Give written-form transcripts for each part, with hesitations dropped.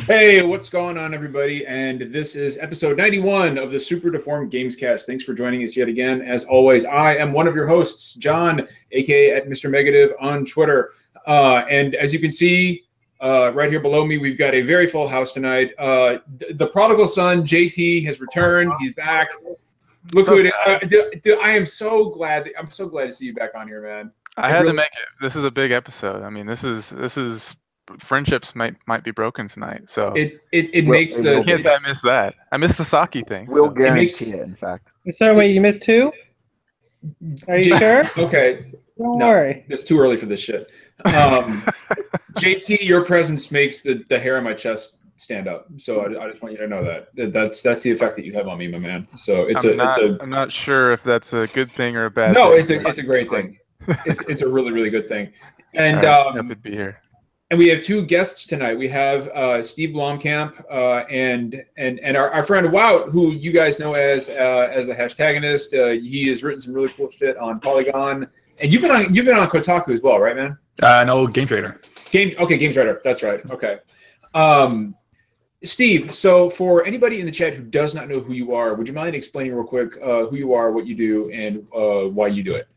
Hey, what's going on, everybody? And this is episode 91 of the Super Deformed Gamescast. Thanks for joining us yet again. As always, I am one of your hosts, John, aka at Mr. Megative on Twitter. And as you can see right here below me, we've got a very full house tonight. The prodigal son, JT, has returned. He's back. Look who it is. Dude, I am so glad. I'm so glad to see you back on here, man. I had to make it. This is a big episode. I mean, this is friendships might be broken tonight. So it makes the. I can't say I missed that. I missed the sake thing. We'll guarantee it. In fact. So wait, you missed two? Are you sure? Okay. Don't worry. It's too early for this shit. JT, your presence makes the hair on my chest stand up. So I just want you to know that. That's the effect that you have on me, my man. So I'm not sure if that's a good thing or a bad thing. No, it's a great thing. It's a really, really good thing. And happy to be here. And we have two guests tonight. We have Steve Blomkamp and our friend Wout, who you guys know as the hashtagonist. He has written some really cool shit on Polygon. And you've been on Kotaku as well, right, man? No, Game Trader. Games Trader. That's right. Okay. Steve, so for anybody in the chat who does not know who you are, would you mind explaining real quick who you are, what you do, and why you do it?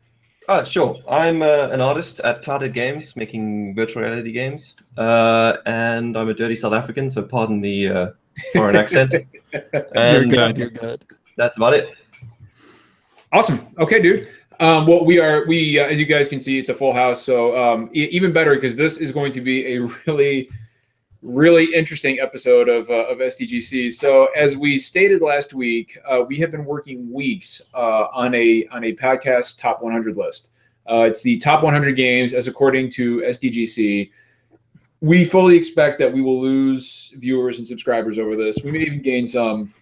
Sure. I'm an artist at Tarted Games, making virtual reality games. And I'm a dirty South African, so pardon the foreign accent. And, You're good. That's about it. Awesome. Okay, dude. Well, we as you guys can see, it's a full house. So even better, because this is going to be a really, really interesting episode of SDGC. So as we stated last week, we have been working weeks on a podcast top 100 list. It's the top 100 games as according to SDGC. We fully expect that we will lose viewers and subscribers over this. We may even gain some.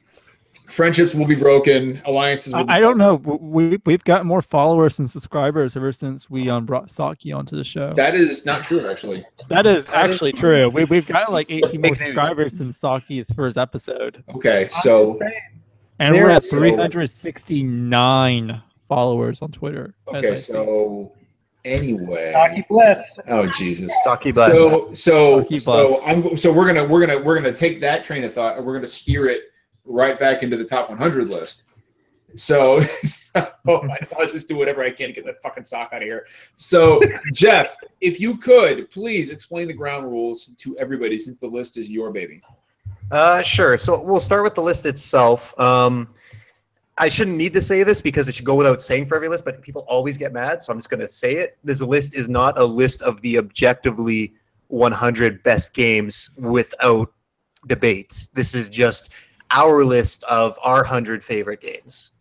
Friendships will be broken. Alliances will be I don't know. We've got more followers and subscribers ever since we brought Saki onto the show. That is not true, actually. That is actually true. We've got like 18 more subscribers since Saki's first episode. Okay, so... And we're at 369 followers on Twitter. Okay, so... Anyway, Saki bless. Oh Jesus, Saki bless. So we're gonna take that train of thought and we're gonna steer it right back into the top 100 list. So I'll just do whatever I can to get that fucking sock out of here. So Jeff, if you could please explain the ground rules to everybody, since the list is your baby. Sure. So we'll start with the list itself. I shouldn't need to say this because it should go without saying for every list, but people always get mad, so I'm just going to say it. This list is not a list of the objectively 100 best games without debate. This is just our list of our 100 favorite games.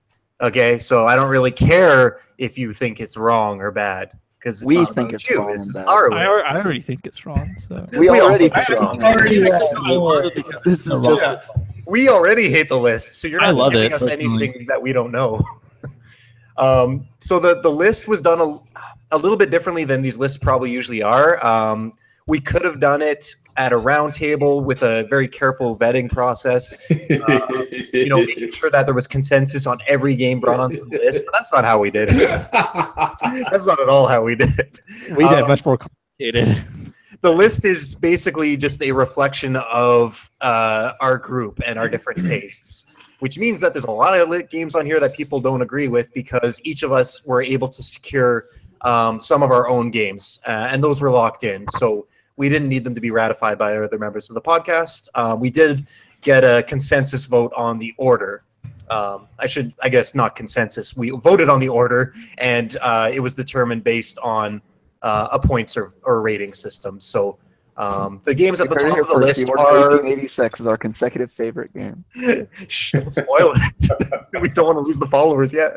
Okay, so I don't really care if you think it's wrong or bad, because we think it's wrong. This is our list. I already think it's wrong. So we already think it's wrong. This is just. We already hate the list, so you're not giving us personally. anything that we don't know. So the list was done a little bit differently than these lists probably usually are. We could have done it at a round table with a very careful vetting process, making sure that there was consensus on every game brought onto the list. But that's not how we did it. That's not at all how we did it. We did much more complicated. The list is basically just a reflection of our group and our different tastes, which means that there's a lot of games on here that people don't agree with because each of us were able to secure some of our own games, and those were locked in. So we didn't need them to be ratified by other members of the podcast. We did get a consensus vote on the order. I guess not consensus. We voted on the order, and it was determined based on a points or rating system. So the games at the top of the list are... 1886 is our consecutive favorite game. Shh, don't spoil it. We don't want to lose the followers yet.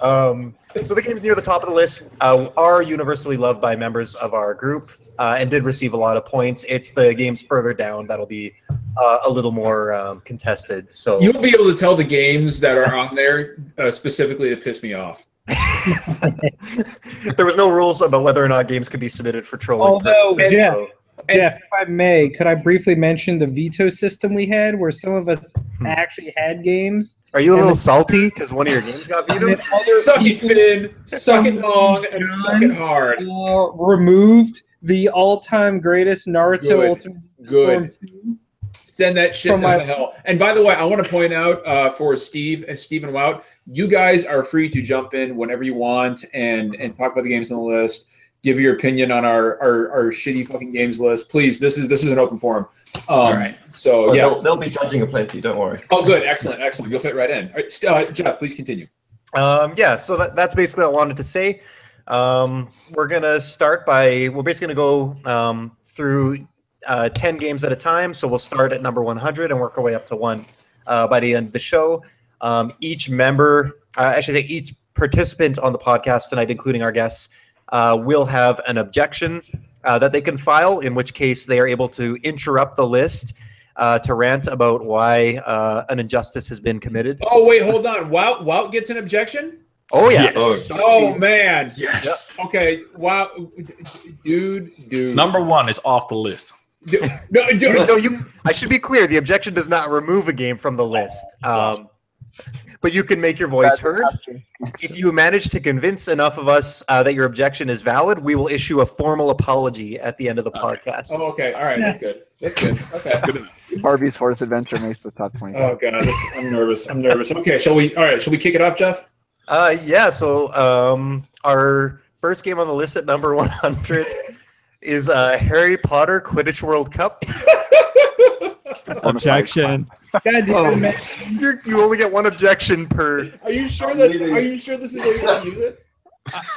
So the games near the top of the list are universally loved by members of our group and did receive a lot of points. It's the games further down that'll be a little more contested. So you'll be able to tell the games that are on there specifically to piss me off. There was no rules about whether or not games could be submitted for trolling. Although, purposes, Jeff, if I may, could I briefly mention the veto system we had, where some of us actually had games? Are you a little salty because one of your games got vetoed? Suck it, Finn. Suck it long and suck it hard. Removed the all-time greatest Naruto Ultimate Good. Form 2 Send that shit From down my- to hell. And by the way, I want to point out for Steve and Wout, you guys are free to jump in whenever you want and talk about the games on the list. Give your opinion on our shitty fucking games list. Please, this is an open forum. All right. So Well, yeah. they'll be judging a plenty. Don't worry. Oh, good. Excellent. You'll fit right in. All right, Jeff, please continue. Yeah, so that's basically what I wanted to say. We're gonna start by we're basically gonna go through 10 games at a time. So we'll start at number 100 and work our way up to 1 by the end of the show. Each member, each participant on the podcast tonight, including our guests, will have an objection that they can file, in which case they are able to interrupt the list to rant about why an injustice has been committed. Oh, wait, hold on. Wout gets an objection? Oh, yeah. Yes. Oh, man. Yes. Okay. Wow. Dude. Number 1 is off the list. No, I should be clear. The objection does not remove a game from the list. But you can make your voice heard. If you manage to convince enough of us that your objection is valid, we will issue a formal apology at the end of the podcast. Oh, okay. All right. That's good. Okay. Good enough. Barbie's Horse Adventure makes the top 20. Oh, God. I'm nervous. Okay. Shall we kick it off, Jeff? Yeah, so our first game on the list at number 100 is Harry Potter Quidditch World Cup. Objection. God damn it. You only get one objection per. Are you sure this is where you're going to use it?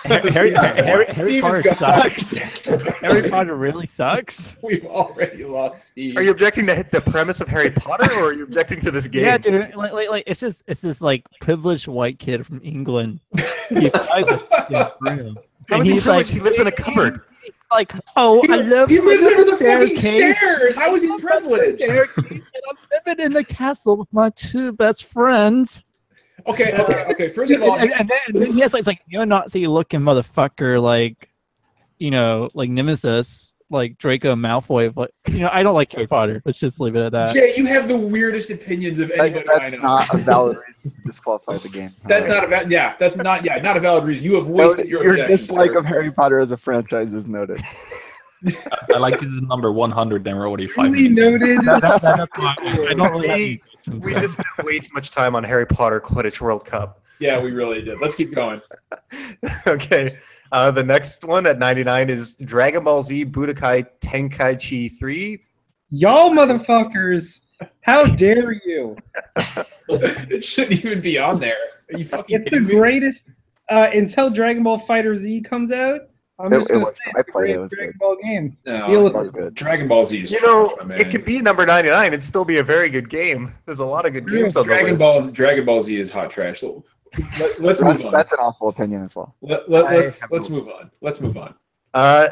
Harry Steve Potter is gone. sucks. Harry Potter really sucks. We've already lost Steve. Are you objecting to the premise of Harry Potter, or are you objecting to this game? Yeah, dude. Like it's this like privileged white kid from England. He flies a fucking broom. How And is he he's privileged? He lives in a cupboard. Like, oh, I love He lives under the fucking staircase. stairs. How is he privileged? Staircase, and I'm living in the castle with my 2 best friends. Okay. First of all, And then he has like, it's like, you're Nazi looking motherfucker, like, like Nemesis, like Draco Malfoy. Like, I don't like Harry Potter. Let's just leave it at that. Jay, you have the weirdest opinions of anybody I That's know. not a valid reason to disqualify the game. That's not a not a valid reason. You have wasted your Your objection, dislike sir. of Harry Potter as a franchise is noted. I like this is number 100. Then we're already 5 Duly minutes. in. noted. That's why I don't really have any objections. We just spent way too much time on Harry Potter Quidditch World Cup. Yeah, we really did. Let's keep going. Okay. The next one at 99 is Dragon Ball Z Budokai Tenkaichi 3. Y'all motherfuckers. How dare you? It shouldn't even be on there. Are you fucking It's the kidding me? greatest. Until Dragon Ball Fighter Z comes out, I'm just going to say I it's the played it, it greatest was Dragon good. Ball game. No, Deal with That was good. Dragon Ball Z is It could be number 99 and still be a very good game. There's a lot of good games on the list. Dragon Ball Z is hot trash. So let's move on. That's an awful opinion as well. Let's move on. Let's move on.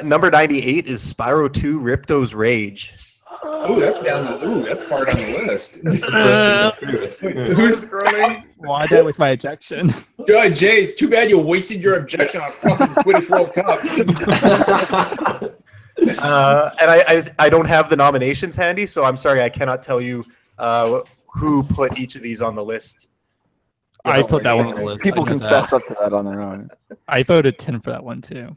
Number 98 is Spyro 2 Ripto's Rage. Oh, that's that's far down the list. Who's scrolling? Why that was my objection. Jay, it's too bad you wasted your objection on fucking Quidditch World Cup. And I don't have the nominations handy, so I'm sorry I cannot tell you who put each of these on the list. I put that one on the list. People I know confess that. up to that on their own. I voted 10 for that one too.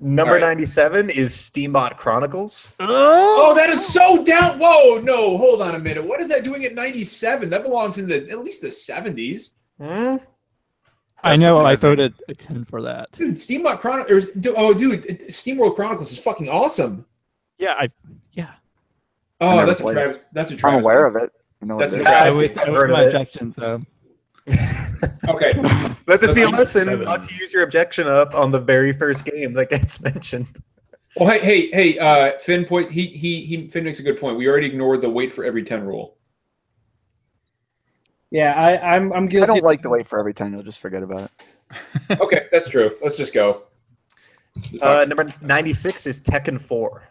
Number All right. 97 is Steambot Chronicles. Oh, that is so down. Whoa, no, hold on a minute. What is that doing at 97? That belongs in at least the 70s. Hmm? I know. I voted a 10 for that. Dude, Steambot Chronicles. Dude, SteamWorld Chronicles is fucking awesome. Yeah, I Oh, never that's a played Travis. That's a I'm Travis. aware of it. You know That's what a it is. Travis. I was I've heard of my it. objection. So Okay. Let this be a That's lesson 97. not to use your objection up on the very first game that gets mentioned. Well, hey, Finn point. Finn makes a good point. We already ignored the wait for every 10 rule. Yeah, I'm I guilty. don't like the wait for every 10. You'll just forget about it. Okay, that's true. Let's just go. Number 96 is Tekken 4.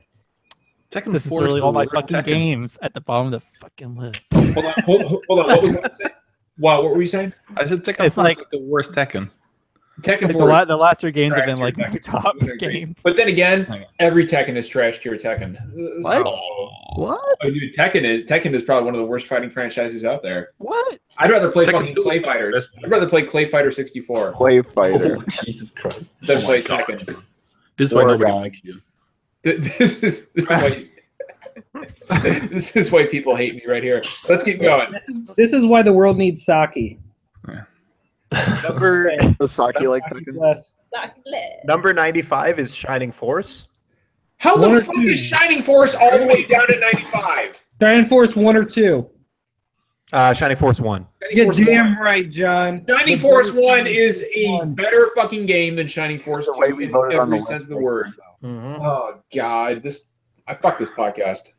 Tekken this is 4 really still all my worth fucking Tekken. games at the bottom of the fucking list. Hold on. Hold on. What was that? Wow, what were you saying? I said Tekken It's 4 like- is like the worst Tekken. Tekken Like 4. the last 3 games have been trash like tier my Tekken. top I would agree. games. But then again, every Tekken is trash tier Tekken. What? So- What? Oh, dude, Tekken is probably one of the worst fighting franchises out there. What? I'd rather play Tekken fucking 2 Clay is Fighters. best. I'd rather play Clay Fighter 64 Play fighter. Oh, Jesus Christ. than Oh my play God. Tekken. This is why Poor nobody guy. likes you. This is why This is why people hate me right here. Let's keep going. This is why the world needs sake. Number The sake like Sake cooking. bless. number 95 is Shining Force. How One the or fuck two. is Shining Force all the way down to 95? Shining Force 1 or 2. Shining Force 1. Shining You're Force damn 1. right, John. Shining The Force very 1 is a one. better fucking game than Shining Force The 2 way we in voted on the every list sense of the makes word. it so. Oh God, I fuck this podcast.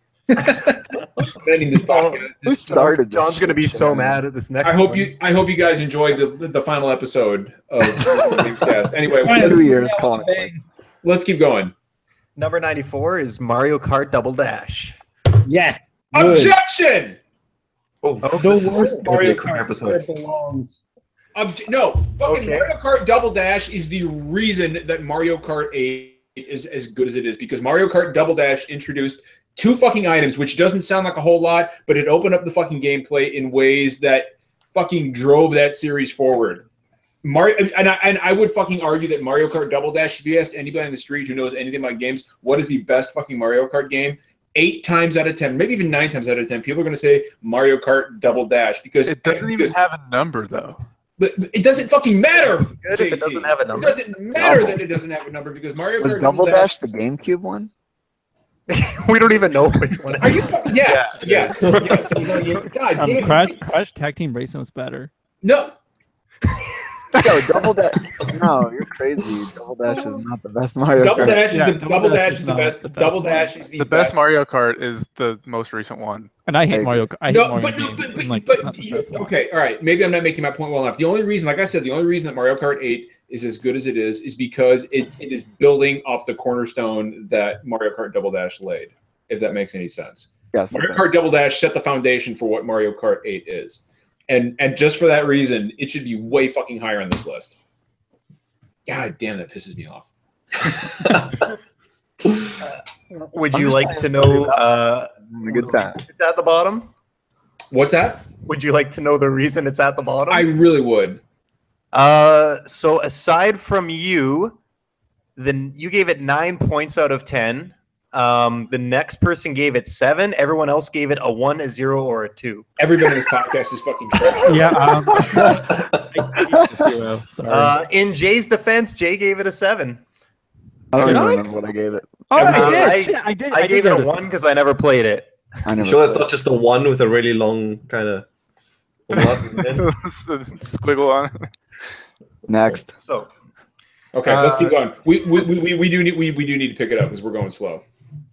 Ending this podcast. Who started this John's gonna be shit? so mad at this next I hope one. you guys enjoyed the final episode of Gamescast. Anyway, Fine, Two let's years go, calling it babe. let's keep going. Number 94 is Mario Kart Double Dash. Yes. Good. Objection! Oh, The this is worst gonna be Mario a quick Kart episode. where it belongs. No, fucking Okay. Mario Kart Double Dash is the reason that Mario Kart 8 is as good as it is, because Mario Kart Double Dash introduced 2 fucking items, which doesn't sound like a whole lot, but it opened up the fucking gameplay in ways that fucking drove that series forward. I would fucking argue that Mario Kart Double Dash, if you asked anybody on the street who knows anything about games, what is the best fucking Mario Kart game? 8 times out of 10, maybe even 9 times out of 10, people are going to say Mario Kart Double Dash because It doesn't even have a number though. But it doesn't fucking matter. Good if it JT. doesn't have a It number. doesn't matter Double. that it doesn't have a number because Mario Was Kart Double Dash the GameCube one? We don't even know which one. Are you? Yes, yes, yes. It was on game. God damn it. Crash Tag Team Racing was better. No, Yo, Double Dash. No, you're crazy. Double Dash is not the best Mario Double Kart. Dash is Yeah, the Double Double Dash Dash is is the not best. the best Double one. Dash is The best Mario Kart is the most recent one. And I hate Hey. Mario. I hate No, Mario but games. but, and, like, but not the best one. okay, all right. Maybe I'm not making my point well enough. The only reason, like I said, the only reason that Mario Kart 8 is as good as it is because it is building off the cornerstone that Mario Kart Double Dash laid. If that makes any sense. Yes, it Mario does. Kart Double Dash set the foundation for what Mario Kart 8 is. And just for that reason, it should be way fucking higher on this list. God damn, that pisses me off. Would you like to know Good time. it's at the bottom? What's that? Would you like to know the reason it's at the bottom? I really would. So aside from you, then you gave it 9 points out of 10. The next person gave it 7. Everyone else gave it a 1, a 0, or a 2. Everybody in this podcast is fucking trash. Yeah. I gave it a 0. Sorry. In Jay's defense, Jay gave it a 7. I don't Did even I? remember what I gave it. Oh, I I- did. Shit, I did. I gave it give a 1 because I never played it. I never. You sure that's played not just a 1 with a really long kind of Squiggle on. it. Next. So Okay, let's keep going. We do need to pick it up because we're going slow.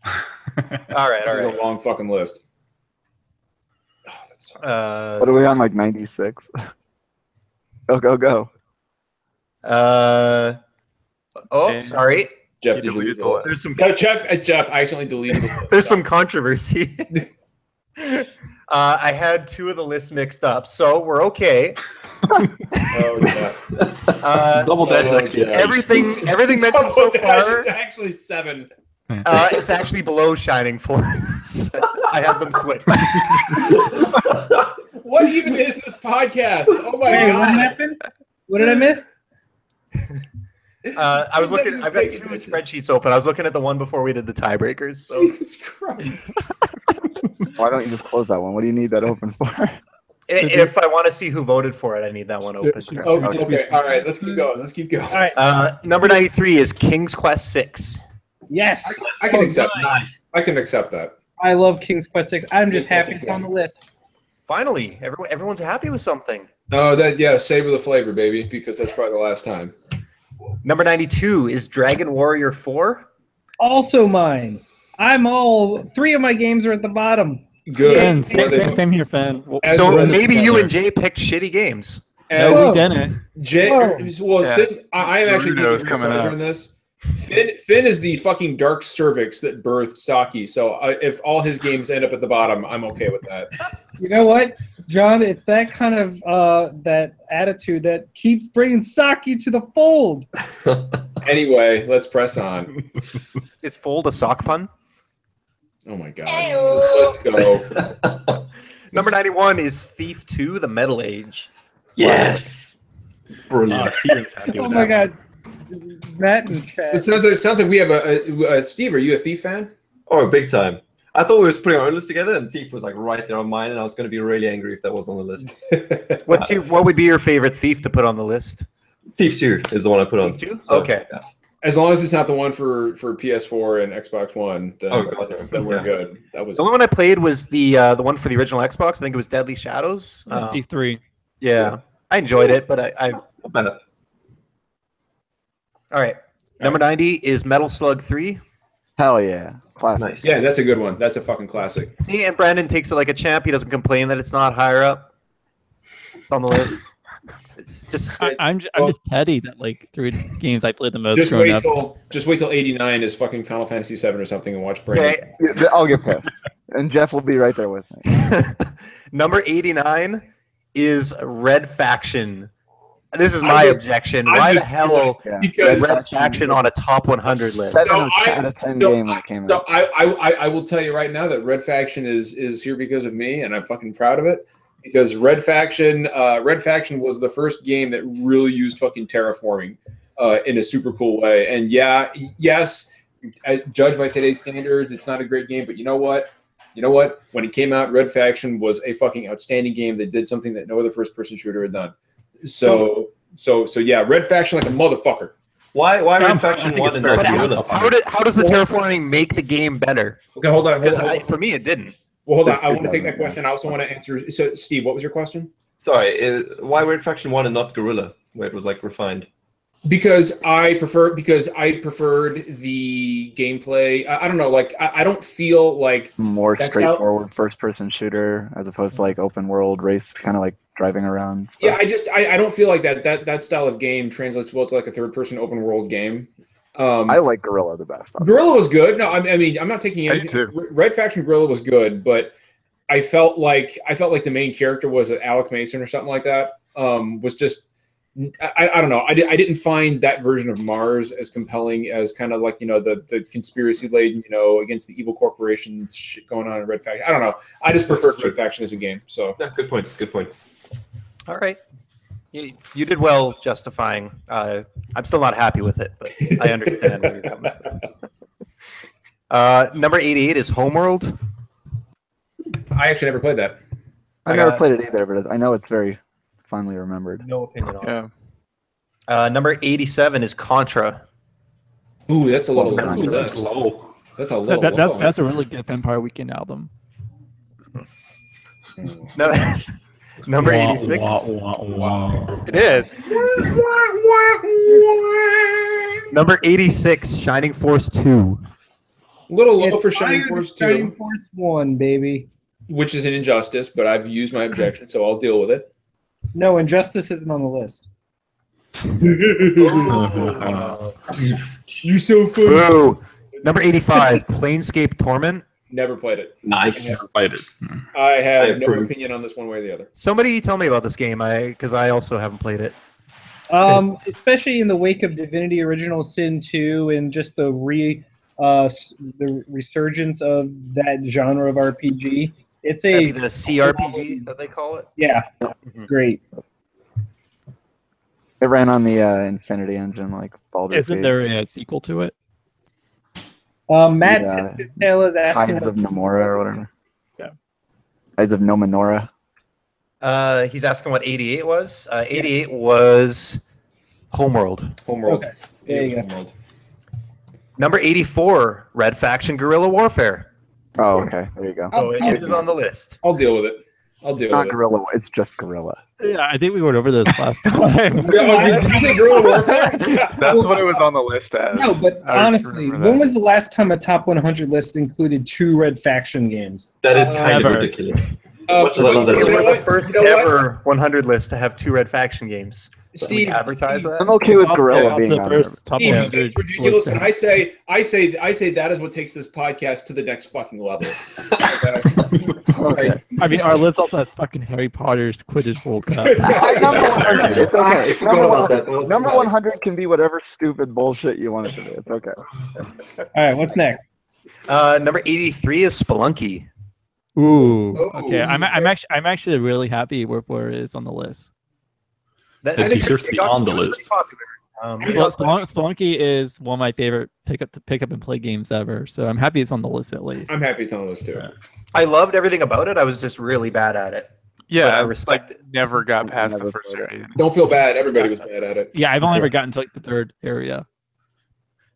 all right, This all is right. a long fucking list. Oh, that sucks. What are we on? Like 96. Go. Oh, sorry. Jeff, You did you deleted lose the it? There's some No, Jeff, I accidentally deleted it. there's some controversy. I had 2 of the lists mixed up, so we're okay. Oh, yeah. Double Dash is actually yeah. Everything mentioned so far, It's actually 7. it's actually below Shining Force. I have them switched. What even is this podcast? Oh my Hey, what god! happened? What did I miss? I was looking. I've got 2 spreadsheets open. I was looking at the one before we did the tiebreakers. So Jesus Christ! Why don't you just close that one? What do you need that open for? if I want to see who voted for it, I need that one open. Oh, okay. All right, let's keep going. All right. Number 93 is King's Quest 6. Yes. I can Oh, accept. Nice. I can accept that. I love King's Quest 6. I'm just happy it's on the list. Finally, everyone's happy with something. Oh, savor the flavor, baby, because that's probably the last time. Number 92 is Dragon Warrior 4. Also mine. I'm all 3 of my games are at the bottom. Good. Finn, Well, they- same here, Finn. Well, As So we're in this maybe you together. and Jay picked shitty games. as no, we didn't. Jay, Whoa. well, Yeah. Sid, I am actually Naruto's taking coming pleasure up. in this. Finn is the fucking dark cervix that birthed Saki. So if all his games end up at the bottom, I'm okay with that. You know what, John? It's that kind of that attitude that keeps bringing Saki to the fold. Anyway, let's press on. Is fold a sock pun? Oh my god. Let's go. Number 91 is Thief 2, The Metal Age. Yes. Brilliant. Steven's happy Oh with my that. god. Matt and It Chad. sounds like we have a Steve. Are you a Thief fan? Oh, big time. I thought we were putting our list together, and Thief was like right there on mine, and I was going to be really angry if that wasn't on the list. What would be your favorite Thief to put on the list? Thief 2 is the one I put on. Thief 2? So, Okay. Yeah. As long as it's not the one for PS4 and Xbox One, then, then we're good. That was The only one I played was the one for the original Xbox. I think it was Deadly Shadows. Thief 3. Yeah, I enjoyed it, but I Not bad. all right. Number 90 is Metal Slug 3. Hell yeah. Classic. Nice. Yeah, that's a good one. That's a fucking classic. See, and Brandon takes it like a champ. He doesn't complain that it's not higher up. It's on the list. It's just I'm just petty that like 3 games I played the most Just growing wait up. till 89 is fucking Final Fantasy 7 or something and watch Brandon. okay. Yeah, I'll get pissed. And Jeff will be right there with me. Number 89 is Red Faction. This is my objection. Why the hell Yeah. Because Red Faction on a top 100 list? 7 So out of 10 so game when it came So out. I will tell you right now that Red Faction is here because of me, and I'm fucking proud of it. Because Red Faction was the first game that really used fucking terraforming in a super cool way. And yes, judged by today's standards, it's not a great game. But you know what? When it came out, Red Faction was a fucking outstanding game that did something that no other first-person shooter had done. So yeah, Red Faction like a motherfucker. Why I Red think Faction it's 1 and fair not to give it Guerrilla? top How does the terraforming make the game better? Okay, hold on. Because for me, it didn't. Well, hold on. I want to take that question. I also want to answer. So, Steve, what was your question? Sorry, why Red Faction 1 and not Guerrilla, where it was like refined? Because I preferred the gameplay. I don't know. Like I don't feel like More that's straightforward first-person shooter as opposed to like open world race, kind of like driving around. Stuff. Yeah, I don't feel like that style of game translates well to like a third-person open world game. I like Gorilla the best. Guerrilla was good. No, I mean I'm not taking I anything. do too. Red Faction Guerrilla was good, but I felt like the main character was Alec Mason or something like that. Was just I don't know. I didn't find that version of Mars as compelling as kind of like the conspiracy laden against the evil corporations shit going on in Red Faction. I don't know. I just preferred Red Faction as a game. So Yeah, good point. Good point. All right. You did well justifying. I'm still not happy with it, but I understand where you're coming from. Number 88 is Homeworld. I actually never played that. I never played it either, but I know it's very fondly remembered. No opinion on it. Yeah. Number 87 is Contra. Ooh, that's a little. Ooh, Ooh, That's low. That's a little. That's a really good Vampire Weekend album. No, number 86. Wow. It is. Number 86, Shining Force 2. Little low It's for Shining higher than Force Shining 2, Force 1, baby. which is an injustice, but I've used my objection, so I'll deal with it. No, Injustice isn't on the list. You so funny. Boo. Number 85, Planescape Torment. Never played it. Nice. Never played it. I have no approve. opinion on this one way or the other. Somebody tell me about this game, because I also haven't played it. Especially in the wake of Divinity Original Sin 2 and just the resurgence of that genre of RPG. It's That'd a be the CRPG that they call it. yeah, great. It ran on the Infinity Engine, like Baldur's Isn't Gate. there a sequel to it? Matt Yeah. Taylor is asking. Tides of Nomura or whatever. Yeah. Tides of Nomenora. He's asking what 88 was. 88 was Homeworld. Homeworld. Okay, there you go. Homeworld. Number 84, Red Faction Guerrilla Warfare. Oh, okay. There you go. So it is on the list. I'll deal with it. I'll deal Not with it. Gorilla. It's just Gorilla. Yeah, I think we went over this last time. Did you say Guerrilla Warfare? That's what it was on the list as. No, but I honestly, remember that. when was the last time a top 100 list included 2 Red Faction games? That is kind Never. of ridiculous. Uh, Much as I love that It game. was what? the first You know what? ever 100 list to have 2 Red Faction games. Can we Steve, advertise that? I'm okay with Also- Gorilla also being the on there. first top Steve, 100 it's ridiculous, list. and I say that is what takes this podcast to the next fucking level. Okay. I mean, our list also has fucking Harry Potter's Quidditch World Cup. Number 100. It's I okay. actually It's forgot number about 100. that. What else Number is that? 100 can be whatever stupid bullshit you want it to be. It's okay. All right, what's next? Number 83 is Spelunky. Ooh. Oh, Okay, I'm actually really happy where it is on the list. That, Is I he think seriously it got on the pretty list? popular. Spelunky is one of my favorite pick up and play games ever. So I'm happy it's on the list at least. I'm happy it's on the list too. I loved everything about it. I was just really bad at it. Yeah, But I I respect it. never got past the Never first played it. area. Don't feel bad. Everybody was bad at it. Yeah, I've only ever gotten to like the third area.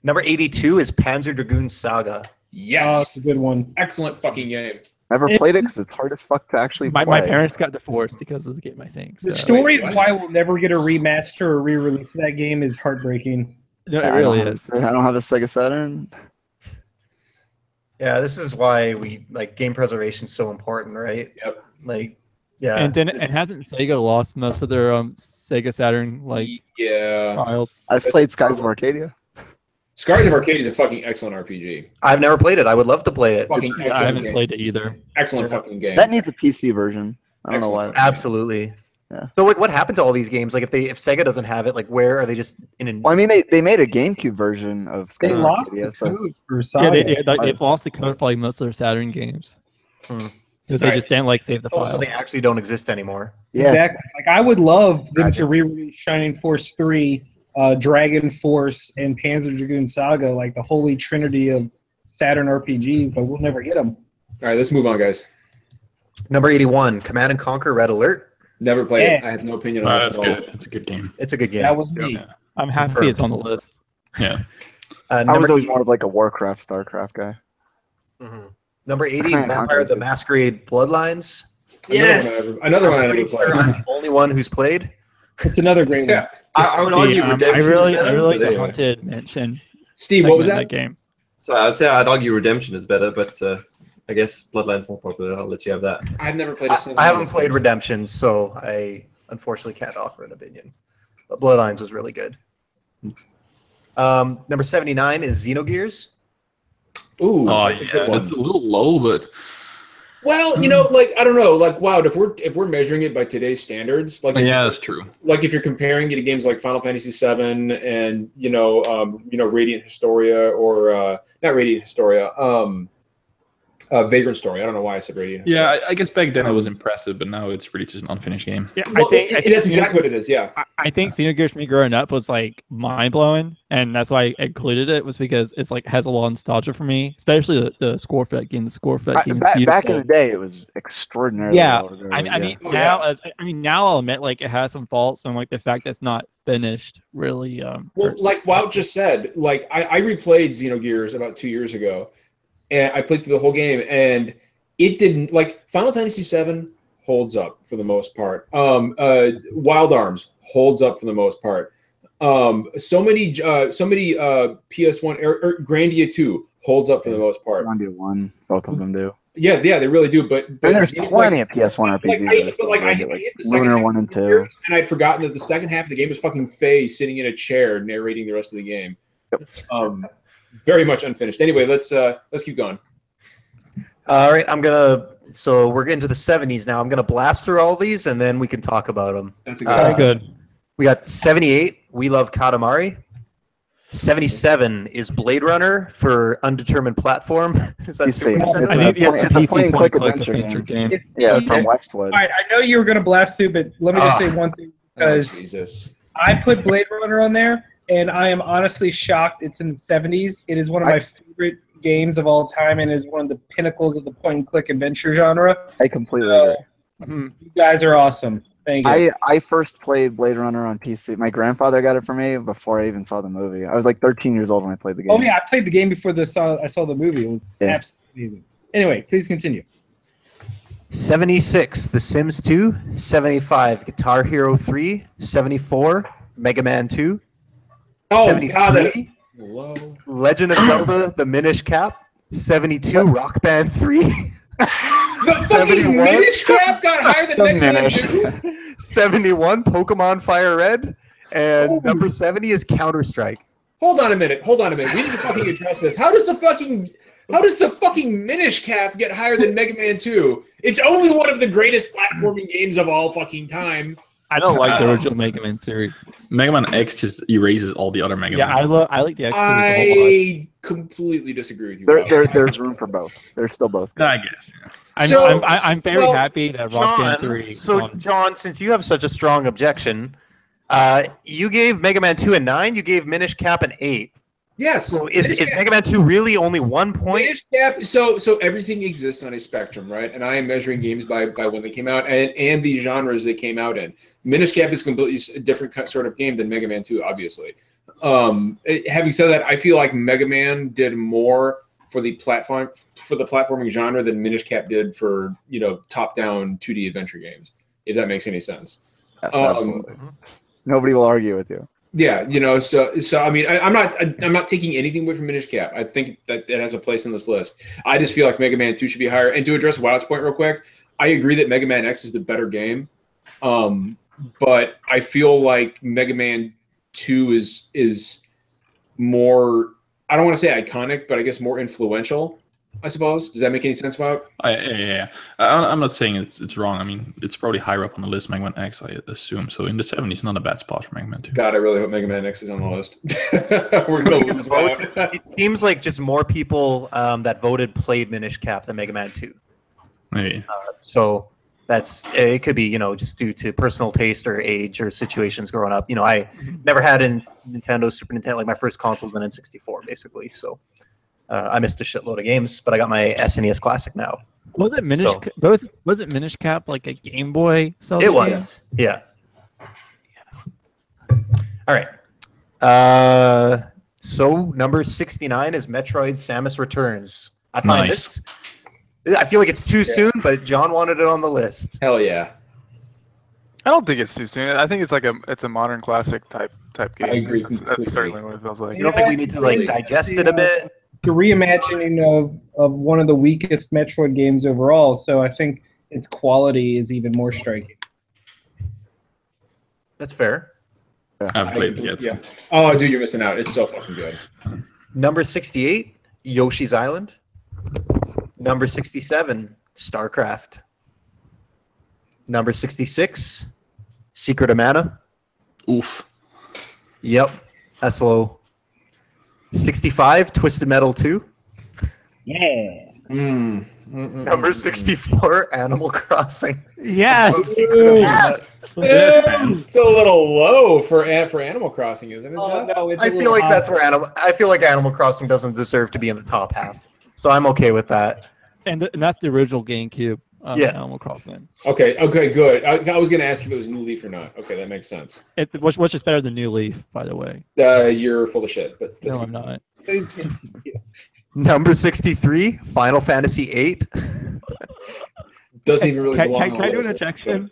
Number 82 is Panzer Dragoon Saga. Yes, it's a good one. excellent fucking game. Never played it because it's hard as fuck to actually My play. parents got divorced because of the game, I think. The so- story Wait, of what? why we'll never get a remaster or re-release of that game is heartbreaking. No, it I really don't is. have- I don't have a Sega Saturn. Yeah, this is why we like game preservation is so important, right? Yep. Like, yeah. And then this- and hasn't Sega lost most of their Sega Saturn like Yeah. files? I've played Skies of Arcadia. Scars of Arcadia is a fucking excellent RPG. I've never played it. I would love to play it. Fucking I excellent haven't game. played it either. Excellent fucking game. That needs a PC version. I don't know why. Excellent. Absolutely. Yeah. So what happened to all these games? Like if Sega doesn't have it, like where are they just in an Well, I mean, they made a GameCube version of They Skies of lost Arcadia. the So code for Yeah, Saga. they've lost the code for like most of their Saturn games Hmm. because they Right. just didn't like save the Oh, files. so they actually don't exist anymore. yeah, Exactly. Like I would love them Gotcha. to re-release Shining Force 3, Dragon Force, and Panzer Dragoon Saga, like the holy trinity of Saturn RPGs, but we'll never get them. All right, let's move on, guys. Number 81, Command and Conquer Red Alert. Never played it. Yeah. I have no opinion on this That's at all. good. It's a good game. It's a good game. That was me. Yeah. I'm happy it's on the list. Yeah. I Number was always more of like a Warcraft, StarCraft guy. Mhm. Number 80, Command and Vampire Conquer. the Masquerade Bloodlines. Another one I I'm never pretty sure played. I'm the only one who's played. It's another great one. Yeah. I would argue I Redemption. really is better, like but the anyway. Haunted Mansion. Steve, what was segment that? of game? So I'd say I'd argue Redemption is better, but I guess Bloodlines more popular. I'll let you have that. I've never played a single I one haven't of played those. Redemption, so I unfortunately can't offer an opinion. But Bloodlines was really good. Number 79 is Xenogears. Ooh, Oh that's a good yeah, one. it's a little low, but Well, you know, like I don't know, like wow, if we're measuring it by today's standards, like yeah, that's true. like if you're comparing it to games like Final Fantasy VII and Radiant Historia or not Radiant Historia, Vagrant Story. I don't know why I said Radiant. Yeah, Historia. I guess back then it was impressive, but now it's really just an unfinished game. Yeah, Well, I think that's exactly what it is. Yeah, I think Xenogears for me growing up was like mind blowing, and that's why I included it was because it's like has a lot of nostalgia for me, especially the score for that game. The score for that game is beautiful. Back in the day, it was extraordinarily. Yeah, well done, I mean Oh, now yeah. now I'll admit like it has some faults and like the fact that's not finished really. well, hurts. like Wout just said, like I replayed Xenogears about 2 years ago, and I played through the whole game, and it didn't like Final Fantasy VII holds up for the most part. Wild Arms holds up for the most part. So many PS1 or Grandia 2 holds up for the most part. Grandia 1, both of them do. Yeah, they really do. But And there's like, plenty of PS1 RPGs. that are but still like I really good, hit the second Lunar half 1 of and the 2. years, and I'd forgotten that the second half of the game was fucking Faye sitting in a chair narrating the rest of the game. Very much unfinished. Anyway, let's keep going. All right, we're getting to the 70s now. I'm going to blast through all these, and then we can talk about them. That's Sounds exactly good. We got 78, We Love Katamari. 77 is Blade Runner for undetermined platform. Is that You see, Super it's Nintendo? I think a it's a point- PC and point click click adventure adventure game. Yeah, Okay. from Westwood. All right, I know you were going to blast through, but let me just say one thing Oh, because Jesus. I put Blade Runner on there, and I am honestly shocked it's in the 70s. It is one of my favorite games of all time and is one of the pinnacles of the point-and-click adventure genre. I completely agree. You guys are awesome. Thank you. I first played Blade Runner on PC. My grandfather got it for me before I even saw the movie. I was like 13 years old when I played the game. Oh, yeah, I played the game before I saw the movie. It was Yeah. absolutely amazing. Anyway, please continue. 76, The Sims 2. 75, Guitar Hero 3. 74, Mega Man 2. Oh, 73, God, that's low. Legend of Zelda, The Minish Cap. 72, Rock Band 3. The fucking 71. Minish Cap got higher than The Next Man Minish. 2? 71, Pokemon Fire Red. And Oh. number 70 is Counter-Strike. Hold on a minute. We need to fucking address this. How does the fucking Minish Cap get higher than Mega Man 2? It's only one of the greatest platforming games of all fucking time. I don't like the original Mega Man series. Mega Man X just erases all the other Mega Yeah, Man. I like the X series a whole lot. I completely disagree with you. Rob. There's room for both. There's still both. I guess. Yeah. I'm very well, happy that Rock Band 3 is So, on. John, since you have such a strong objection, You gave Mega Man 2 a 9. You gave Minish Cap an 8. Yes. So is Mega Man 2 really only 1 point? Minish Cap. So everything exists on a spectrum, right? And I am measuring games by when they came out and the genres they came out in. Minish Cap is completely a different sort of game than Mega Man 2, obviously. Having said that, I feel like Mega Man did more for the platforming genre than Minish Cap did for top-down 2D adventure games. If that makes any sense. Yes, absolutely. Nobody will argue with you. Yeah, so I mean, I'm not taking anything away from Minish Cap. I think that it has a place in this list. I just feel like Mega Man 2 should be higher. And to address Wild's point real quick, I agree that Mega Man X is the better game, but I feel like Mega Man 2 is more. I don't want to say iconic, but I guess more influential. I suppose. Does that make any sense, Bob? Yeah. I'm not saying it's wrong. I mean, it's probably higher up on the list, Mega Man X, I assume. So in the 70s, not a bad spot for Mega Man 2. God, I really hope Mega Man X is on the list. We're going to lose votes. Bob. It seems like just more people that voted played Minish Cap than Mega Man 2. Maybe. So it could be, just due to personal taste or age or situations growing up. I never had a Nintendo, Super Nintendo. Like my first console was an N64, basically. So I missed a shitload of games, but I got my SNES Classic now. Was it Minish? Was it Minish Cap like a Game Boy? It was, yeah. All right. So number 69 is Metroid: Samus Returns. I find Nice. I feel like it's too soon, but John wanted it on the list. Hell yeah. I don't think it's too soon. I think it's a modern classic type game. I agree That's completely. certainly what it feels like. You don't think we need to digest it a bit? The reimagining of one of the weakest Metroid games overall, so I think its quality is even more striking. That's fair. I haven't played it yet. Yeah. Oh, dude, you're missing out. It's so fucking good. Number 68, Yoshi's Island. Number 67, StarCraft. Number 66, Secret of Mana. Oof. Yep, that's low. 65, Twisted Metal 2. Yeah. Number 64, Animal Crossing. Yes. Yes. It's a little low for Animal Crossing, isn't it, Jeff? No, it's I feel like that's where Animal Crossing doesn't deserve to be in the top half. So I'm okay with that. And that's the original GameCube. Yeah. Animal Crossing. Okay, good. I was going to ask if it was New Leaf or not. Okay, that makes sense. Which is better than New Leaf, by the way. You're full of shit. But that's No, I'm not. Number 63, Final Fantasy VIII. doesn't even really Can belong on I the do an list. objection?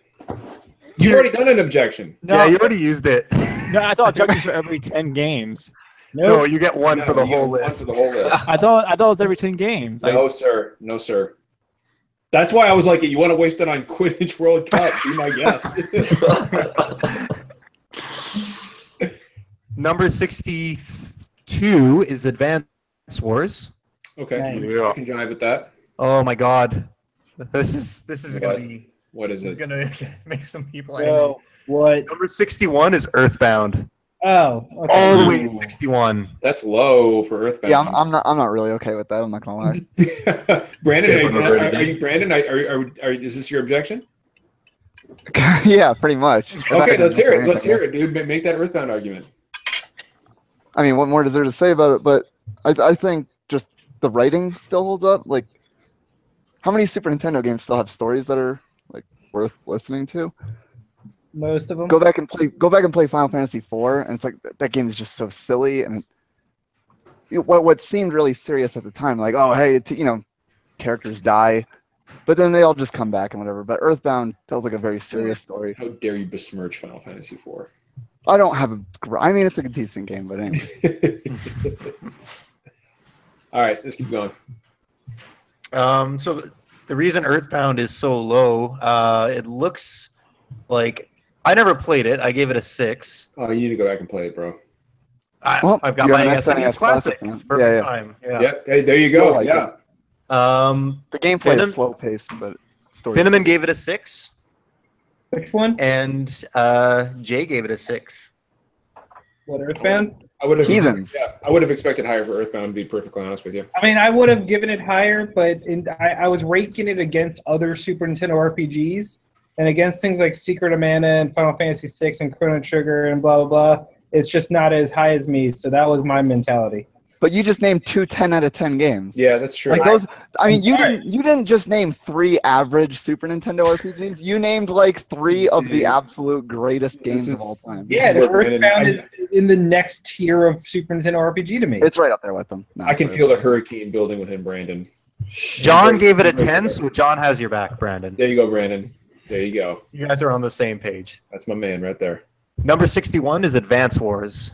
You've already done an objection. Yeah, you already used it. No, I thought objections for every 10 games. No, you get one for the you whole get one list. for the whole list. I thought it was every 10 games. No, sir. No, sir. That's why I was like, you want to waste it on Quidditch World Cup? Be my guest. Number 62 is Advance Wars. Okay, Nice. I can jive with that. Oh my god. This is What? gonna be What is this is it? gonna make some people angry. So, what? Number 61 is Earthbound. Oh, okay. All the way to 61. That's low for Earthbound. Yeah, I'm not really okay with that. I'm not gonna lie. Brandon, is this your objection? Yeah, pretty much. Okay, let's hear it. Let's hear it, dude. Make that Earthbound argument. I mean, what more is there to say about it? But I think just the writing still holds up. Like, how many Super Nintendo games still have stories that are like worth listening to? Most of them. Go back and play Final Fantasy IV, and it's like that game is just so silly. And what seemed really serious at the time, like, oh hey, characters die, but then they all just come back and whatever. But Earthbound tells like a very serious story. How dare you besmirch Final Fantasy IV? I don't have I mean, it's a decent game, but anyway. All right, let's keep going. So the reason Earthbound is so low, it looks like I never played it. I gave it a 6. Oh, you need to go back and play it, bro. I've got you my have an SNES Classic. huh? It's perfect Yeah. time. Yeah. Yeah, hey, there you go. Like Yeah. The gameplay Venom- is slow paced, but story. Finneman gave it a 6, Which one? and Jay gave it a 6. What, Earthbound? I would have. Heathens. Yeah, I would have expected higher for Earthbound. To be perfectly honest with you. I mean, I would have given it higher, but I was ranking it against other Super Nintendo RPGs, And against things like Secret of Mana and Final Fantasy VI and Chrono Trigger and blah, blah, blah, it's just not as high as me. So that was my mentality. But you just named 2 10 out of 10 games. Yeah, that's true. Like those, I mean, you sorry. didn't just name 3 average Super Nintendo RPGs. You named like 3 of the absolute greatest games of all time. Yeah, the Brandon, Earthbound is in the next tier of Super Nintendo RPG to me. It's right up there with them. No, I can it's feel right the hurricane building within Brandon. John gave it a 10, so John has your back, Brandon. There you go, Brandon. There you go. You guys are on the same page. That's my man right there. Number 61 is Advance Wars.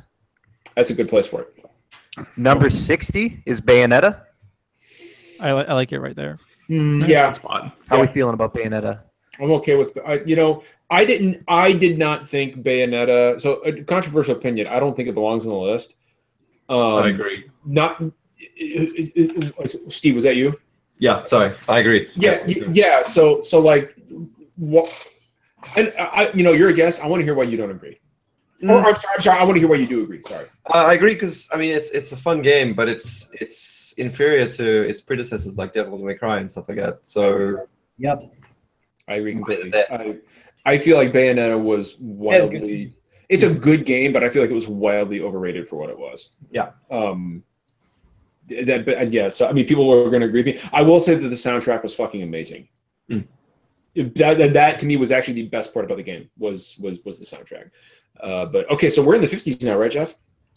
That's a good place for it. Number 60 is Bayonetta. I like it right there. Yeah, Spot. How are we feeling about Bayonetta? I'm okay with. I did not think Bayonetta. So a controversial opinion. I don't think it belongs on the list. I agree. Not. Steve, was that you? Yeah, sorry, I agree. Yeah. So like, what? And you're a guest. I want to hear why you don't agree. Or I'm sorry. I want to hear why you do agree. Sorry. I agree because I mean it's a fun game, but it's inferior to its predecessors like Devil May Cry and stuff like that. So Yep. I agree completely. I feel like Bayonetta was wildly. It's a good game, but I feel like it was wildly overrated for what it was. Yeah. So I mean, people were going to agree with me. I will say that the soundtrack was fucking amazing. That to me was actually the best part about the game was the soundtrack. But okay, so we're in the 50s now, right, Jeff?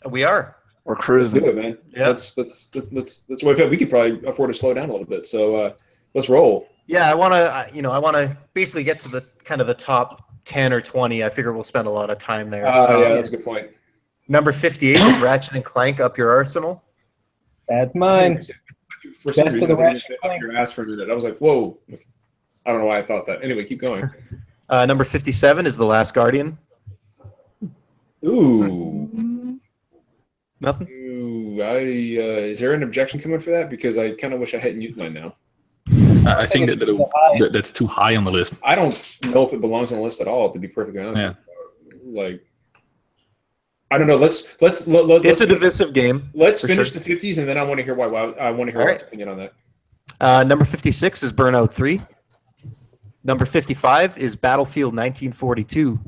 We are. We're Let's cruising. do it, man. Yeah. Let's we could probably afford to slow down a little bit. So let's roll. Yeah, I want to basically get to the kind of the top 10 or 20. I figure we'll spend a lot of time there. Yeah, that's a good point. Number 58 is Ratchet and Clank Up Your Arsenal. That's mine. For some Best reason, of the I Ratchet didn't up your ass for a minute. I was like, whoa. I don't know why I thought that. Anyway, keep going. Number 57 is The Last Guardian. Ooh. Nothing? Ooh, is there an objection coming for that? Because I kind of wish I hadn't used mine now. I think that's too high on the list. I don't know if it belongs on the list at all, to be perfectly honest. Yeah. Like, I don't know. Let's It's a divisive game. Let's for finish sure. the 50s, and then I want to hear why. I want to hear All Wild's right. opinion on that. Number 56 is Burnout 3. Number 55 is Battlefield 1942.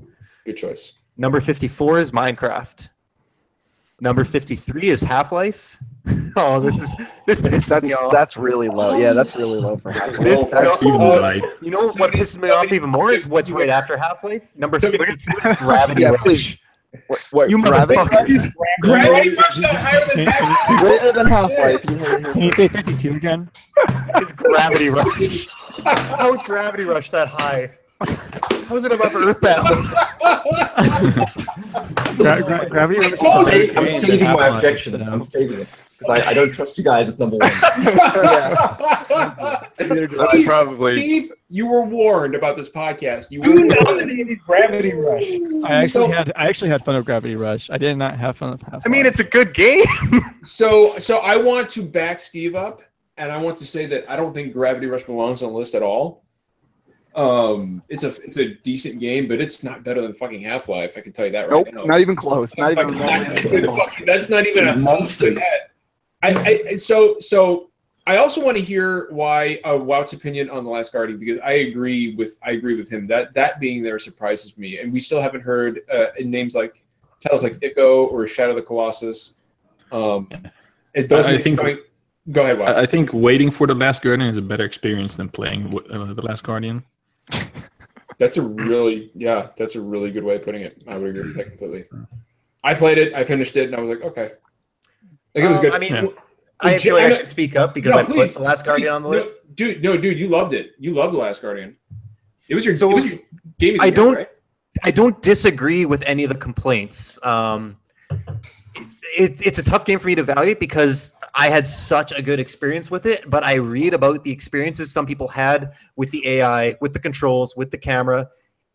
Good choice. Number 54 is Minecraft. Number 53 is Half-Life. Oh, this pisses me off. That's really low. Yeah, that's really low for Half-Life. This- That's even right. You know what pisses me off even more is what's right after Half-Life. Number 52 is Gravity Yeah, Rush. please. What, You Gravity? motherfuckers. Gravity Rush got higher than that. Greater than Half-Life. Can you say 52 again? It's Gravity Rush. How is Gravity Rush that high? How is it above Earthbound? Gravity Rush. I'm saving my objection. So. I'm saving it because I don't trust you guys with number one. That's probably. Steve, you were warned about this podcast. You nominated Gravity Rush. I actually had fun with Gravity Rush. I did not have fun with Half-Life. I mean, it's a good game. So I want to back Steve up, and I want to say that I don't think Gravity Rush belongs on the list at all. It's a decent game, but it's not better than fucking Half-Life. I can tell you that right Nope, now. not even close. Not even. That's not even a Monsters. So I also want to hear why Wout's opinion on The Last Guardian, because I agree with him that being there surprises me, and we still haven't heard names like titles like Ico or Shadow of the Colossus. It does. I think. Go ahead, Wout. I think waiting for The Last Guardian is a better experience than playing The Last Guardian. That's a really good way of putting it. I would agree with that completely. I played it, I finished it, and I was like, okay. Like, it was good. I mean, Yeah. I feel like I should speak up because I put The Last Guardian on the list. Dude, you loved it. You loved The Last Guardian. It was your game of the year, right? I don't disagree with any of the complaints. It's a tough game for me to evaluate because I had such a good experience with it, but I read about the experiences some people had with the AI, with the controls, with the camera,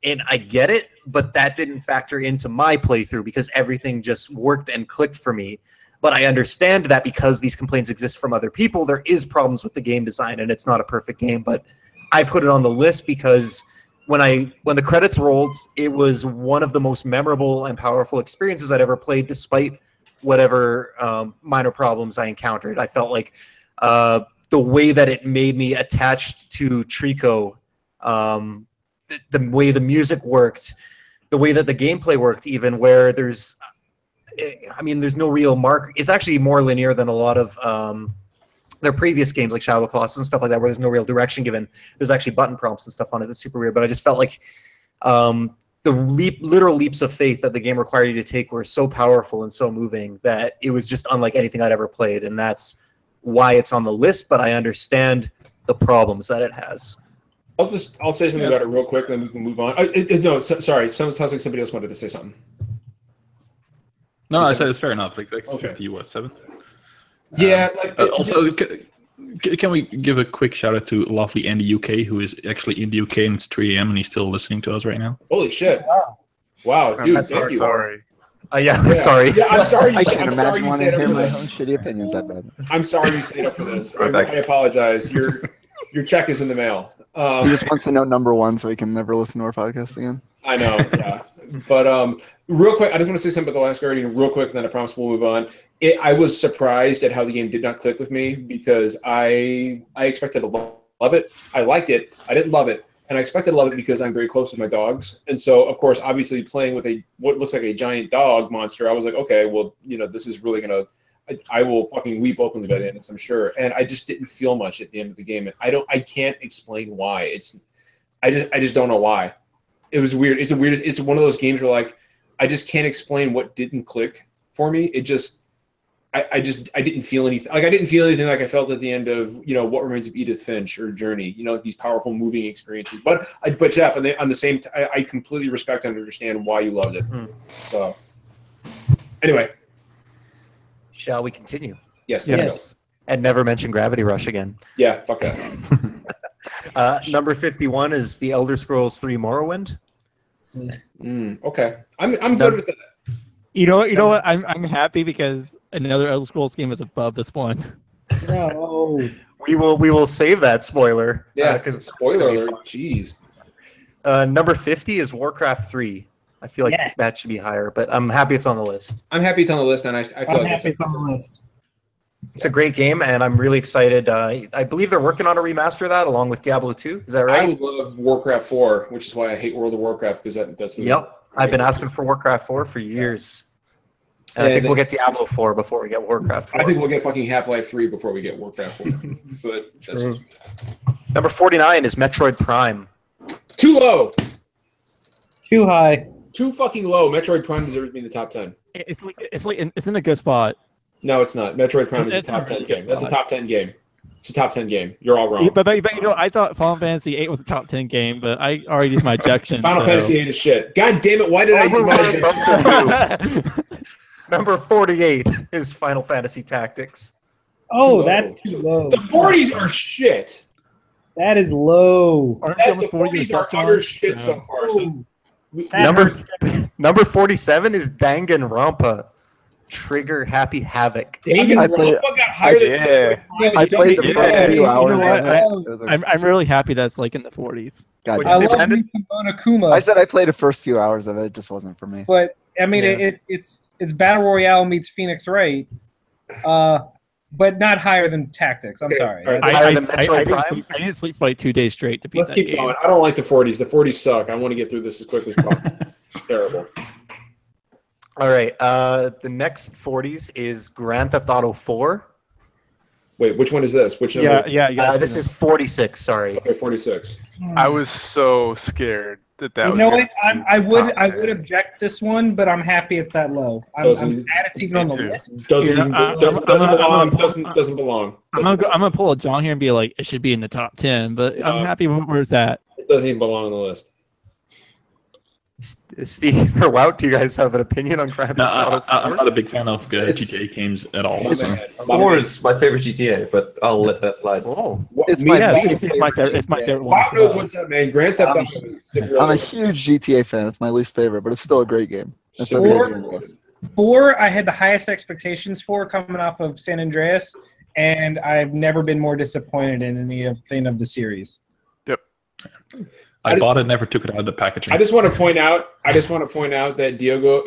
and I get it, but that didn't factor into my playthrough because everything just worked and clicked for me. But I understand that because these complaints exist from other people, there is problems with the game design, and it's not a perfect game. But I put it on the list because when the credits rolled, it was one of the most memorable and powerful experiences I'd ever played, despite whatever minor problems I encountered. I felt like the way that it made me attached to Trico the way the music worked, the way that the gameplay worked, even where there's no real mark. It's actually more linear than a lot of their previous games like Shadow of the Colossus and stuff like that, where there's no real direction given. There's actually button prompts and stuff on it. That's super weird. But I just felt like the literal leaps of faith that the game required you to take were so powerful and so moving that it was just unlike anything I'd ever played, and that's why it's on the list. But I understand the problems that it has. I'll say something about it real quick, then we can move on. Sorry. Sounds like somebody else wanted to say something. No, I said it's fair enough. Like Okay. 57. Yeah. Also, can we give a quick shout out to lovely Andy UK, who is actually in the UK and it's 3 a.m. and he's still listening to us right now. Holy shit! Wow, dude, I'm thank you. sorry. We're sorry. Yeah, I'm sorry. I can't I'm sorry imagine you wanting stayed to up hear for my this. own shitty opinions that bad. I'm sorry you stayed up for this. Right I back. apologize. Your check is in the mail. He just wants to know number one so he can never listen to our podcast again. I know, yeah. But real quick, I just want to say something about The Last Guardian real quick, and then I promise we'll move on. I was surprised at how the game did not click with me because I expected to love it. I liked it. I didn't love it. And I expected to love it because I'm very close with my dogs. And so, of course, obviously playing with what looks like a giant dog monster, I was like, okay, well, this is really going to – I will fucking weep openly by the end of this, I'm sure. And I just didn't feel much at the end of the game. And I can't explain why. I just don't know why. It was weird. It's one of those games where like I just can't explain what didn't click for me. It just I didn't feel anything. Like I didn't feel anything like I felt at the end of What Remains of Edith Finch or Journey. These powerful moving experiences. But Jeff, on the same I completely respect and understand why you loved it. So anyway, Shall we continue? yes. Yes. And never mention Gravity Rush again. Yeah, fuck that. Number 51 is The Elder Scrolls 3 Morrowind. Okay, I'm good with that. You know what? I'm happy because another Elder Scrolls game is above this one. No. We will save that spoiler. Yeah, because spoiler alert. Jeez. Number 50 is Warcraft 3. I feel like Yes. that should be higher, but I'm happy it's on the list. I'm happy it's on the list, and I feel I'm like happy it's on the list. It's a great game, and I'm really excited. I believe they're working on a remaster of that along with Diablo 2. Is that I right? love Warcraft 4, which is why I hate World of Warcraft because that's Yep. I've been asking for Warcraft 4 for years. And I think we'll get Diablo 4 before we get Warcraft 4. I think we'll get fucking Half-Life 3 before we get Warcraft 4. But that's just Number 49 is Metroid Prime. too low. Too high. Too fucking low. Metroid Prime deserves to be in the top 10. It's in a good spot. No, it's not. Metroid Prime is a It's top a 10 really game. good That's a spot. top 10 game. It's a top 10 game. You're all wrong. But I thought Final Fantasy VIII was a top 10 game, but I already used my objection. Final so. Fantasy 8 is shit. God damn it. Why did I use my objection? Number 48 is Final Fantasy Tactics. Oh, Too low. that's too low. The 40s are shit. That is low. Aren't The you almost 40 40s are yourself, utter John? shit so far. So That hurts. Number 47 is Danganronpa. Trigger Happy Havoc. Danganronpa got higher than I played the first few hours what? of it. It was a- I'm really happy that's like in the 40s. God What'd I you say, love Brandon? Mikamona Kuma, I said I played the first few hours of it. It just wasn't for me. but I mean Yeah. it's Battle Royale meets Phoenix Wright, but not higher than Tactics. I'm sorry. all right. Higher than Metroid Prime? I didn't sleep for like 2 days straight to beat Let's that keep game. going. I don't like the 40s. The 40s suck. I want to get through this as quickly as possible. Terrible. All right. The next 40s is Grand Theft Auto 4. Wait, which one is this? Which number is Yeah. This is 46. Sorry. Okay, 46. I was so scared that You was know gonna what? be I would top 10. object this one, but I'm happy it's that low. I'm Doesn't- sad it's even on the Me too. list. Doesn't You even, know, I'm- doesn't I'm- belong. I'm- Doesn't belong. I'm gonna pull a John here and be like, it should be in the top 10, but I'm happy where it's at. It doesn't even belong on the list. Steve or Wout, do you guys have an opinion on Grand Theft No, Auto 4? I'm not a big fan of It's- GTA games at all. My So. bad. 4 is my favorite GTA, but I'll let that slide. Oh. It's Me- my Yeah, least it's my favorite. It's my favorite one. Bob as knows well. what's up, man. Grand Theft Auto is I'm a huge GTA fan. It's my least favorite, but it's still a great game. It's a Sure. great game. Yes. 4, I had the highest expectations for coming off of San Andreas, and I've never been more disappointed in anything of the series. I bought it, never took it out of the packaging. I just want to point out that Diogo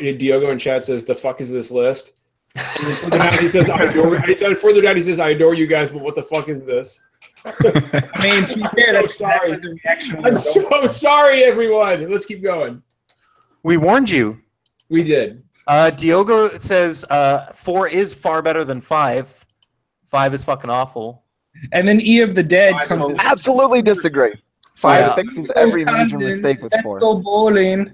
in chat says, "The fuck is this list?" And then further down he says, "I adore." Further down he says, "I adore you guys, but what the fuck is this?" I mean, to be fair, that's sorry. exactly the reaction. I'm so sorry, everyone. Let's keep going. We warned you. We did. Diogo says 4 is far better than 5. 5 is fucking awful. And then E of the Dead comes in. Absolutely disagree. 5 Yeah. fixes every major mistake with Let's 4. go bowling.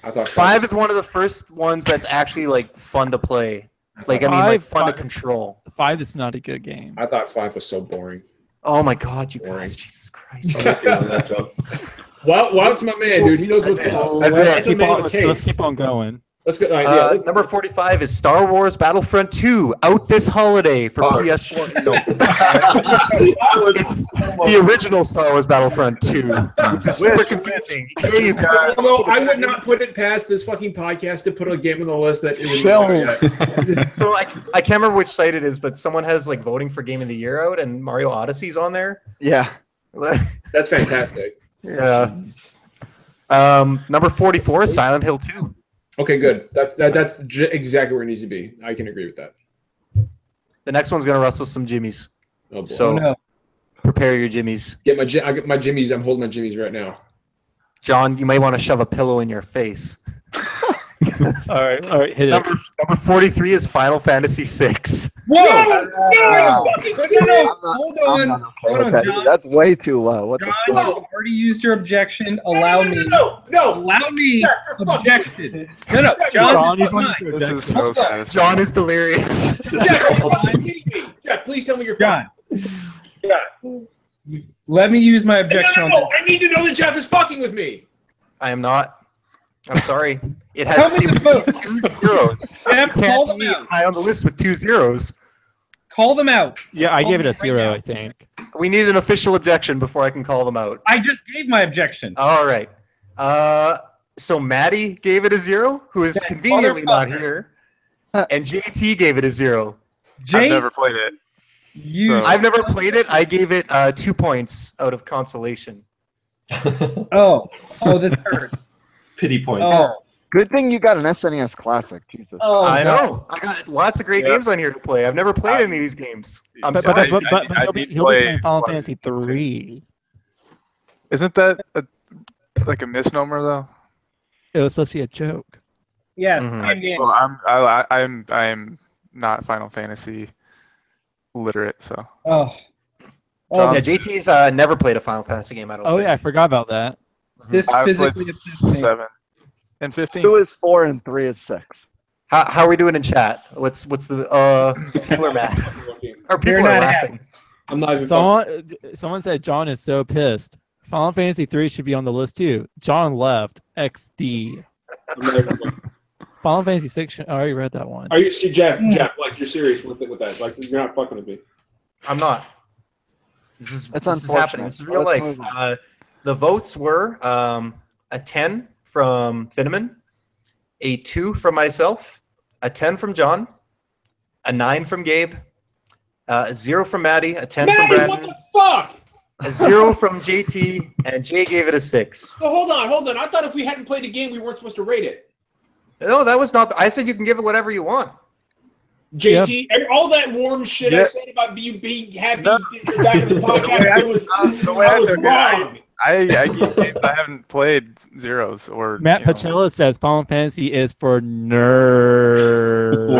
I thought 5 is one of the first ones that's actually like fun to play. Like, I mean, like fun to control. 5 is not a good game. I thought 5 was so boring. Oh my god, you guys, Jesus Christ. I'm with you on that, John. Wout's my man, dude. He knows what's going on. That's That's it. the man of the Let's taste. keep on going. Let's go. All right, yeah, let's- Number 45 is Star Wars Battlefront 2 out this holiday for PS4. No. It's the original Star Wars Battlefront 2. Which is super confusing. Although I would not put it past this fucking podcast to put a game on the list that is So I can't remember which site it is, but someone has like voting for Game of the Year out, and Mario Odyssey's on there. Yeah. That's fantastic. Yeah. Number 44 is Silent Hill 2. Okay, good. That's exactly where it needs to be. I can agree with that. The next one's gonna rustle some jimmies. Oh boy. So prepare your jimmies. I get my jimmies. I'm holding my jimmies right now. John, you might want to shove a pillow in your face. All right, hit it. Number 43 is Final Fantasy 6. Whoa! No! Hold on. Hold on, John. That's way too low. What John, the you fuck? already used your objection. Allow me. No! Allow me. Objection. No, John. John, you're going to This is so Hold on. satisfying. John is delirious. Jeff, are you kidding me? Jeff, please tell me you're John. fucking. Let me use my objection on No! this. I need to know that Jeff is fucking with me. I am not. I'm sorry. It Tell has me the it vote. was 2 zeros. Jeff, call Can't them be out. high on the list with 2 zeros. Call them out. Yeah, I gave it a Right 0, now. I think. We need an official objection before I can call them out. I just gave my objection. All right. So Maddie gave it a 0, who is That conveniently not motherfucker. here, and JT gave it a 0. Jay, I've never played it. you. So- I've never played it. I gave it 2 points out of consolation. Oh, this hurts. Pity points. Oh, Good thing you got an SNES Classic. Jesus. oh. I God. know. I got lots of great games on here to play. I've never played any of these games. I'm But sorry. he'll be playing Final Fantasy 3. Isn't that like a misnomer though? It was supposed to be a joke. Yes, Mhm. same game. Well, I'm not Final Fantasy literate, so Oh. John- Yeah, JT's never played a Final Fantasy game. I don't Oh think. yeah, I forgot about that. This I've played physically upsets me. 7 and 15. 2 is 4 and 3 is 6. How are we doing in chat? What's the people are mad or people They're are not laughing? I'm not even. Someone said John is so pissed. Final Fantasy 3 should be on the list too. John left. XD. I'm not even Final Fantasy 6. I already read that one. Are you see Jeff? Jeff, like you're serious with that? Like you're not fucking with me. I'm not. This is It's this is happening. unfortunate. This is real Let's life. move on. The votes were a 10 from Finneman, a 2 from myself, a 10 from John, a 9 from Gabe, a 0 from Maddie, a 10 from Maddie, Brandon, what the fuck? a 0 from JT, and Jay gave it a 6. So hold on. I thought if we hadn't played a game, we weren't supposed to rate it. No, that was not. I said you can give it whatever you want. JT, all that warm shit I said about you being happy back in the podcast, I was wrong. I gave games I haven't played zeros or Matt you know. Pacella says Final Fantasy is for nerds.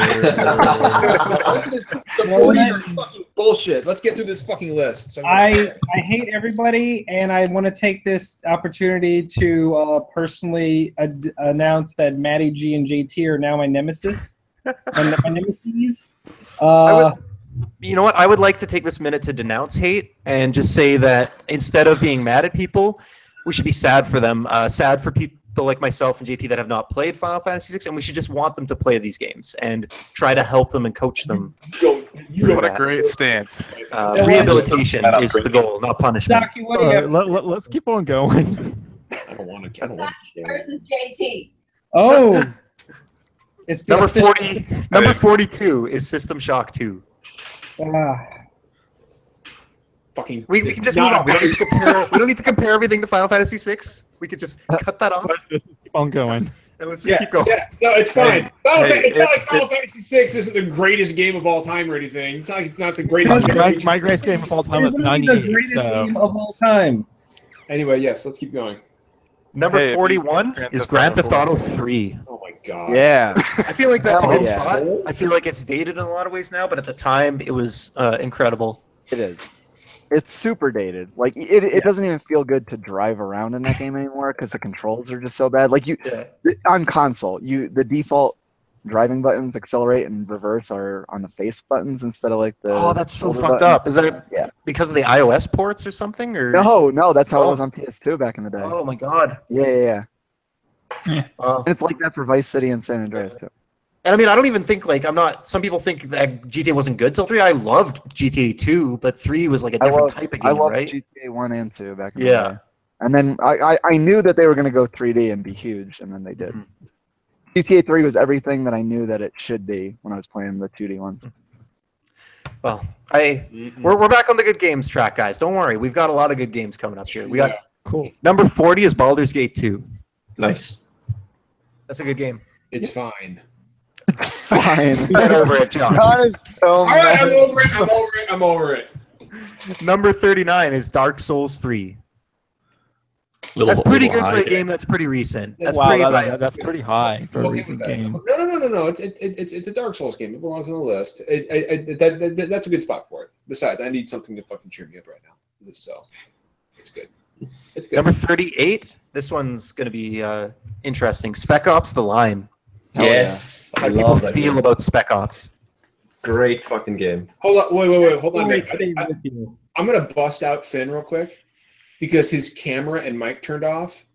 The 40s are fucking bullshit. Let's get through this fucking list. So I hate everybody, and I want to take this opportunity to personally announce that Matty G and JT are now my nemesis. My nemesis. You know what? I would like to take this minute to denounce hate and just say that instead of being mad at people, we should be sad for them. Sad for people like myself and JT that have not played Final Fantasy VI, and we should just want them to play these games and try to help them and coach them. What a great stance. Rehabilitation is the goal, not punishment. Docky, what do you have? Let's keep on going. I don't want to. Versus JT. Oh, it's been Number official. 40, number 42 is System Shock 2. Fucking. We can just move on. We don't need to compare. We don't need to compare everything to Final Fantasy VI. We could just cut that off. Let's just keep on going. Let's just keep going. Yeah, no, it's fine. Hey, It's not like Final Fantasy VI isn't the greatest game of all time or anything. It's not the greatest. My greatest game of all time was It's the 98. greatest So game of all time. Anyway, yes, let's keep going. Number 41 is Grand Theft Auto 3. Oh my god. Yeah. I feel like that's a Oh, good yeah. spot. I feel like it's dated in a lot of ways now, but at the time it was incredible. It is. It's super dated. Like it doesn't even feel good to drive around in that game anymore because the controls are just so bad. Like on console, the default driving buttons, accelerate and reverse, are on the face buttons instead of like the. Oh, that's so shoulder fucked buttons. up. Is that because of the iOS ports or something? Or No, that's how it was on PS2 back in the day. Oh my god. Yeah. Yeah. And it's like that for Vice City and San Andreas too. And I mean, I don't even think some people think that GTA wasn't good till 3. I loved GTA 2, but 3 was like a different type of game, I loved right? GTA 1 and 2 back in the day. And then I knew that they were going to go 3D and be huge, and then they did. GTA 3 was everything that I knew that it should be when I was playing the 2D ones. Well, we're back on the good games track, guys. Don't worry, we've got a lot of good games coming up here. We got number 40 is Baldur's Gate 2. Nice. That's a good game. It's fine. Fine. Get over it, John. John is so All right, mad. I'm over it. Number 39 is Dark Souls 3. That's pretty good for a game that's pretty recent. That's that's pretty high for a recent game. No. It's a Dark Souls game. It belongs on the list. That's a good spot for it. Besides, I need something to fucking cheer me up right now. So it's good. It's good. Number 38. This one's going to be interesting. Spec Ops: The Line. Yes, How I do people love that feel game. about Spec Ops? Great fucking game. Hold on, wait, hold on. Always Nick. stay with you. I'm gonna bust out Finn real quick because his camera and mic turned off,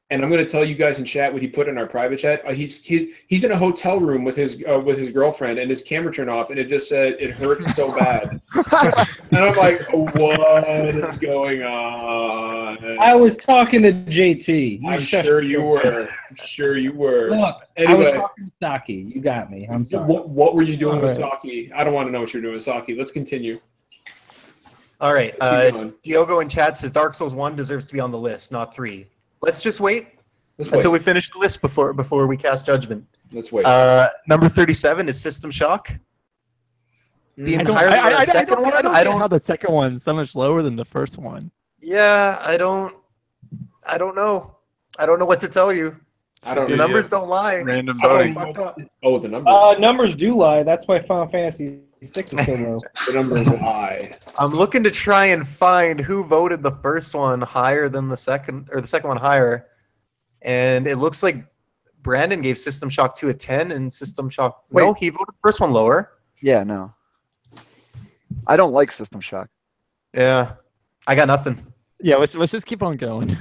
and I'm gonna tell you guys in chat what he put in our private chat. He's in a hotel room with his girlfriend, and his camera turned off, and it just said it hurts so bad, and I'm like, what is going on? I was talking to JT. I'm sure you were. Look, Anyway, I was talking to Saki. You got me. I'm sorry. What were you doing with All Saki? I don't want to know what you're doing with Saki. Let's continue. All right. Let's keep going. Diogo in chat says Dark Souls 1 deserves to be on the list, not 3. Let's just wait Let's until wait. we finish the list before we cast judgment. Let's wait. Number 37 is System Shock. Being I don't, higher than I, the I, second don't, one, I don't know how the second one's so much lower than the first one. Yeah, I don't know. I don't know what to tell you. I don't The know. numbers don't lie. Random Somebody voting. fucked up. Oh, the numbers. Numbers do lie. That's why Final Fantasy VI is so low. The numbers lie. I'm looking to try and find who voted the first one higher than the second, or the second one higher. And it looks like Brandon gave System Shock 2 a 10 and System Shock... No, he voted the first one lower. Yeah, no. I don't like System Shock. Yeah. I got nothing. Yeah, let's just keep on going.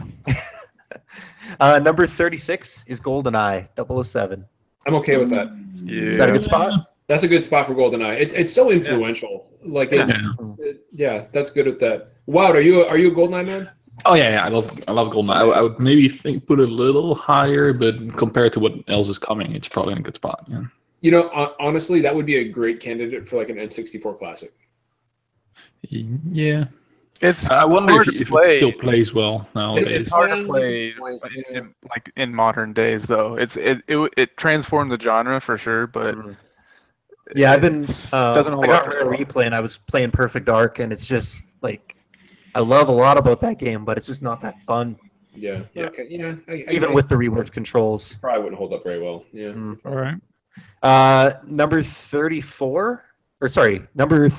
Number 36 is GoldenEye 007. I'm okay with that. Is that a good spot? That's a good spot for GoldenEye. It's so influential. Like, that's good at that. Wow, are you a GoldenEye man? Oh yeah, I love GoldenEye. I would maybe put it a little higher, but compared to what else is coming, it's probably in a good spot. Yeah. You know, honestly, that would be a great candidate for like an N64 classic. Yeah. I wonder if it still plays well nowadays. It's hard to play in modern days, though. It transformed the genre for sure, but yeah, I've been doesn't hold I got up. Rare Replay and I was playing Perfect Dark, and it's just like I love a lot about that game, but it's just not that fun. Yeah. Okay. Yeah. Even with the reworked controls. Probably wouldn't hold up very well. Yeah. All right. Number 34, or sorry, number.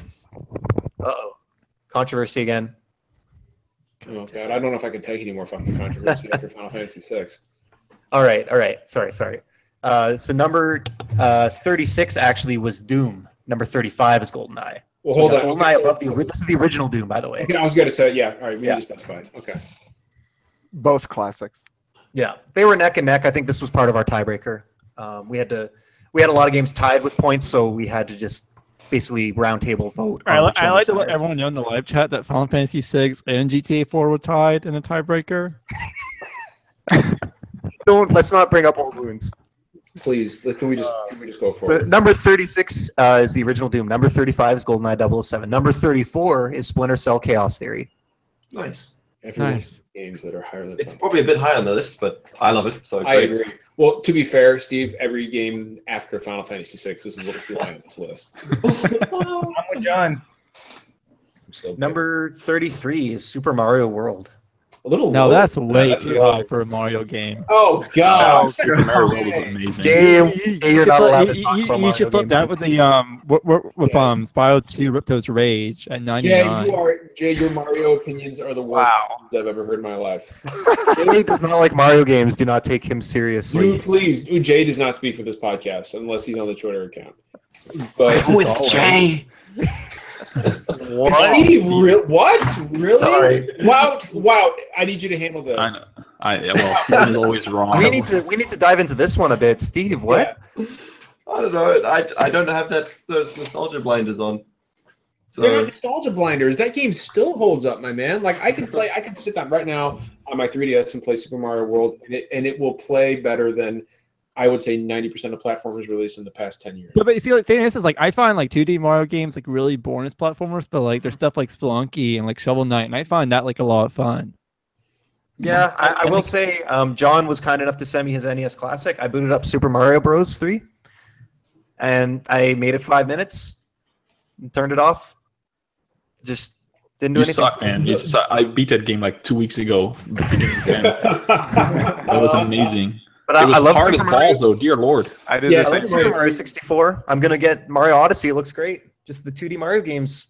Controversy again. Oh god, I don't know if I can take any more fucking controversy after Final Fantasy VI. All right. Sorry. So number 36 actually was Doom. Number 35 is GoldenEye. Well, hold on. GoldenEye, I love this is the original Doom, by the way. Okay, I was going to say, yeah. All right, we need to specify. Okay. Both classics. Yeah, they were neck and neck. I think this was part of our tiebreaker. We had a lot of games tied with points, so we had to just basically round table vote. I like to let everyone know in the live chat that Final Fantasy VI and GTA 4 were tied in a tiebreaker. Let's not bring up old wounds. Please, can we just go for it? Number 36 is the original Doom. Number 35 is GoldenEye 007. Number 34 is Splinter Cell Chaos Theory. Nice. Everyone Nice. games that are higher than It's probably a bit high on the list, but I love it. So I great. agree. Well, to be fair, Steve, every game after Final Fantasy VI is a little too high on this list. I'm with John. I'm still Number 33 is Super Mario World. a little No, low. that's way That's too low. high for a Mario game. Oh God! Super Mario World was amazing. Jay, you're not allowed to talk about You Mario should flip games. that with the with Yeah. Spyro 2 Ripto's Rage at Jay, 99. Jay, your Mario opinions are the worst ones I've ever heard in my life. Jay does not like Mario games. Do not take him seriously. You please, Jay does not speak for this podcast unless he's on the Twitter account. But I'm with Jay. What? Steve, what? Really? Sorry. Wow! I need you to handle this. I know. Well, Steven is always wrong. We need to dive into this one a bit, Steve. What? Yeah. I don't know. I don't have those nostalgia blinders on. So They're not nostalgia blinders. That game still holds up, my man. Like I can sit down right now on my 3DS and play Super Mario World, and it will play better than I would say 90% of platformers released in the past 10 years. But you see, like, the thing is like I find like 2D Mario games like really boring as platformers, but like there's stuff like Spelunky and like Shovel Knight, and I find that like a lot of fun. Yeah, I will say John was kind enough to send me his NES Classic. I booted up Super Mario Bros. 3, and I made it 5 minutes, and turned it off. Just didn't do You anything. suck, man. You suck. I beat that game like 2 weeks ago. That was amazing. But It was I love hard Super as Mario. balls, though. Dear Lord. I did Yeah, I the like same Super way. Mario 64. I'm gonna get Mario Odyssey. It looks great. Just the 2D Mario games.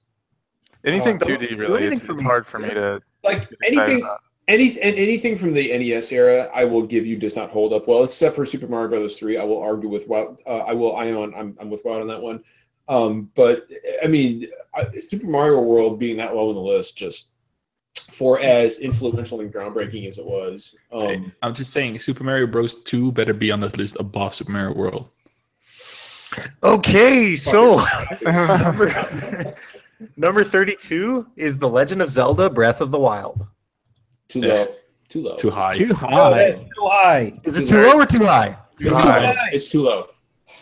Anything don't 2D do really, anything it's for me. hard for me to Like get excited anything, about. anything from the NES era, I will give you does not hold up well, except for Super Mario Brothers 3. I will argue with Wout. I'm with Wout on that one. But I mean, Super Mario World being that low on the list, just for as influential and groundbreaking as it was. I'm just saying, Super Mario Bros. 2 better be on that list above Super Mario World. Okay, so number 32 is The Legend of Zelda: Breath of the Wild. Too Yeah. low. Too low. Too high. Too Oh, high. that's too high. Is it too low or too high? It's Too too high. low. It's too low.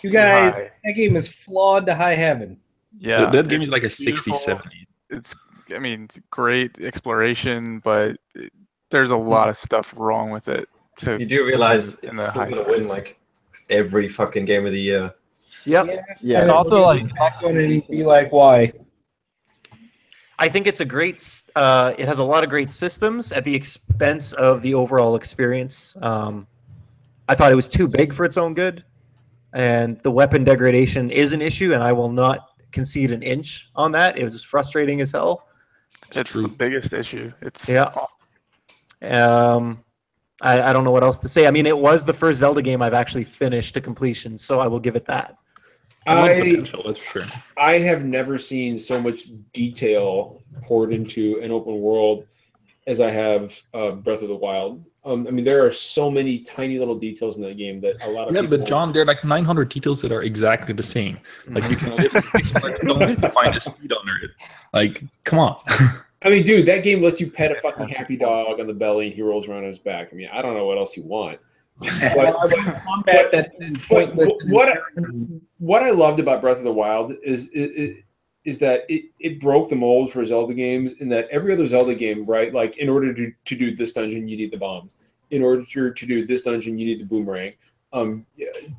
You guys, high. that game is flawed to high heaven. Yeah, That game is like a 60, beautiful. 70. It's, I mean, great exploration, but there's a lot of stuff wrong with it. you do realize in it's the still high gonna win times. like every fucking game of the year. Yep. Yeah. And also, like, That's going to be like, why? I think it's a great. It has a lot of great systems at the expense of the overall experience. I thought it was too big for its own good, and the weapon degradation is an issue, and I will not concede an inch on that. It was just frustrating as hell. It's the biggest issue. It's Yeah. I don't know what else to say. I mean, it was the first Zelda game I've actually finished to completion, so I will give it that. A lot of I potential, that's for sure. I have never seen so much detail poured into an open world as I have Breath of the Wild. I mean, there are so many tiny little details in that game that a lot of Yeah, people. but John, there are like 900 details that are exactly the same. Like you can lift 600 stones to find a seed under it. Like, come on. I mean, dude, that game lets you pet a fucking happy dog on the belly and he rolls around on his back. I mean, I don't know what else you want. Combat that is pointless. What I loved about Breath of the Wild is that it broke the mold for Zelda games in that every other Zelda game, right? Like in order to do this dungeon, you need the bombs. In order to do this dungeon, you need the boomerang.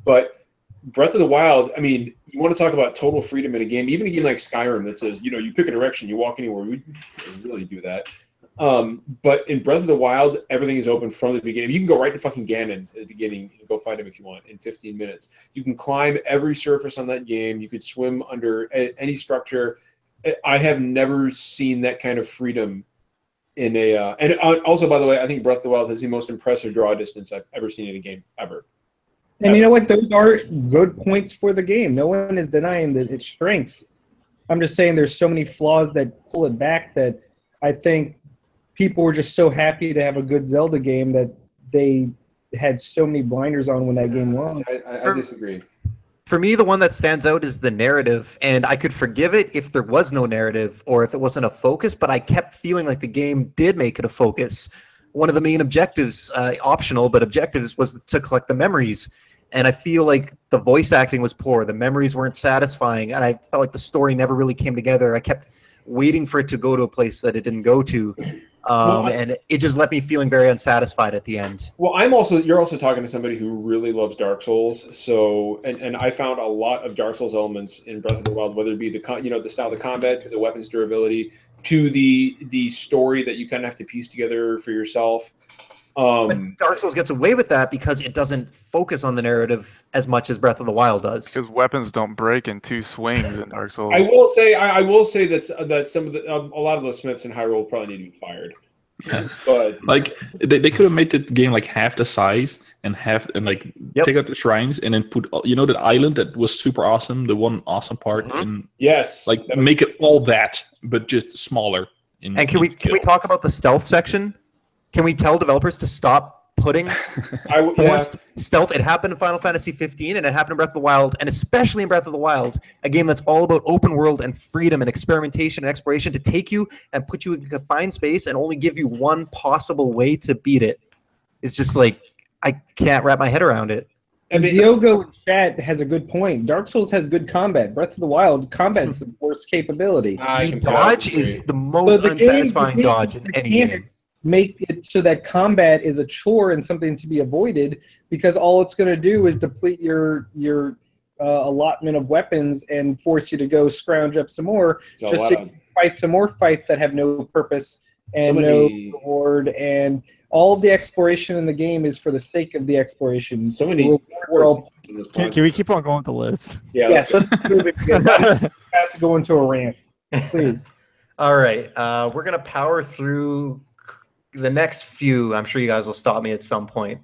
But Breath of the Wild, I mean, you want to talk about total freedom in a game, even a game like Skyrim that says, you pick a direction, you walk anywhere. We don't really do that. But in Breath of the Wild, everything is open from the beginning. You can go right to fucking Ganon at the beginning and go fight him if you want in 15 minutes. You can climb every surface on that game. You could swim under any structure. I have never seen that kind of freedom in a. And also, by the way, I think Breath of the Wild has the most impressive draw distance I've ever seen in a game ever. And you know what? Those are good points for the game. No one is denying that its strengths. I'm just saying there's so many flaws that pull it back that I think people were just so happy to have a good Zelda game that they had so many blinders on when that game launched. I disagree. For me, the one that stands out is the narrative, and I could forgive it if there was no narrative or if it wasn't a focus, but I kept feeling like the game did make it a focus. One of the main objectives, optional, but objectives, was to collect the memories. And I feel like the voice acting was poor. The memories weren't satisfying, and I felt like the story never really came together. I kept waiting for it to go to a place that it didn't go to. And it just left me feeling very unsatisfied at the end. Well, you're also talking to somebody who really loves Dark Souls. So, and I found a lot of Dark Souls elements in Breath of the Wild, whether it be the style of the combat, to the weapons durability, to the story that you kind of have to piece together for yourself. But Dark Souls gets away with that because it doesn't focus on the narrative as much as Breath of the Wild does. Because weapons don't break in 2 swings in Dark Souls. I will say that some of a lot of those smiths in Hyrule probably need to be fired. But like they could have made the game like half the size and take out the shrines and then put the island that was super awesome, the one awesome part, and make it all that, but just smaller. And can we talk about the stealth section? Can we tell developers to stop putting forced stealth? It happened in Final Fantasy 15 and it happened in Breath of the Wild, and especially in Breath of the Wild, a game that's all about open world and freedom and experimentation and exploration, to take you and put you in a confined space and only give you one possible way to beat it. It's just like, I can't wrap my head around it. And Diogo in chat has a good point. Dark Souls has good combat. Breath of the Wild, combat's the worst capability. The dodge is the most unsatisfying dodge in any game. Make it so that combat is a chore and something to be avoided, because all it's going to do is deplete your allotment of weapons and force you to go scrounge up some more, just so you can fight some more fights that have no purpose and no reward. And all of the exploration in the game is for the sake of the exploration. So many. Can we keep on going with the list? Yeah. Yes, let's move it. I have to go into a rant, please. All right, we're gonna power through the next few. I'm sure you guys will stop me at some point.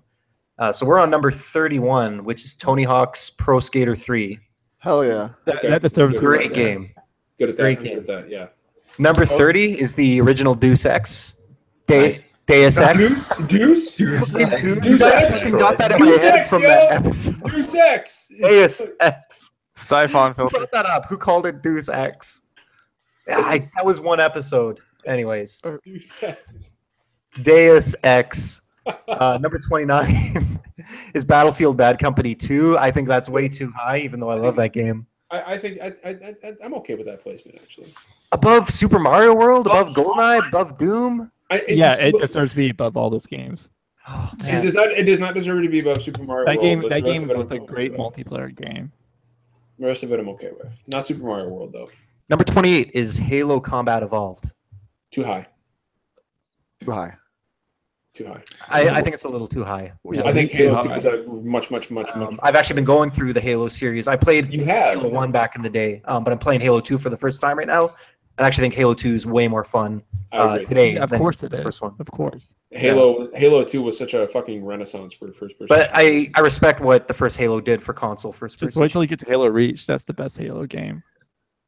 So we're on number 31, which is Tony Hawk's Pro Skater 3. Hell yeah. That deserves Great game. Good at that. Great Good game. at that, yeah. Number 30 is the original Deus Ex. Deus Ex. Deuce Ex. I got that in my head from that episode. Deus Ex. Deus Ex. Siphon Who filter. brought that up? Who called it Deus Ex? That was one episode. Anyways. Deus Ex. Deus Ex. Number 29 is Battlefield Bad Company 2. I think that's way too high, even though I love that game. I think I'm okay with that placement, actually. Above Super Mario World, above GoldenEye, above Doom. It deserves to be above all those games. Oh, It does not deserve to be above Super Mario World. That game was a great multiplayer game. The rest of it I'm okay with. Not Super Mario World, though. Number 28 is Halo Combat Evolved. Too high. Too high. Too high. I think it's a little too high. I think Halo 2 is much. I've actually been going through the Halo series. I played You have. Halo 1 back in the day, but I'm playing Halo 2 for the first time right now. And I actually think Halo 2 is way more fun today. Of than course it the is. first one. Of course. Halo 2 was such a fucking renaissance for first person. But I respect what the first Halo did for console first Just person. wait till you get to Halo Reach. That's the best Halo game.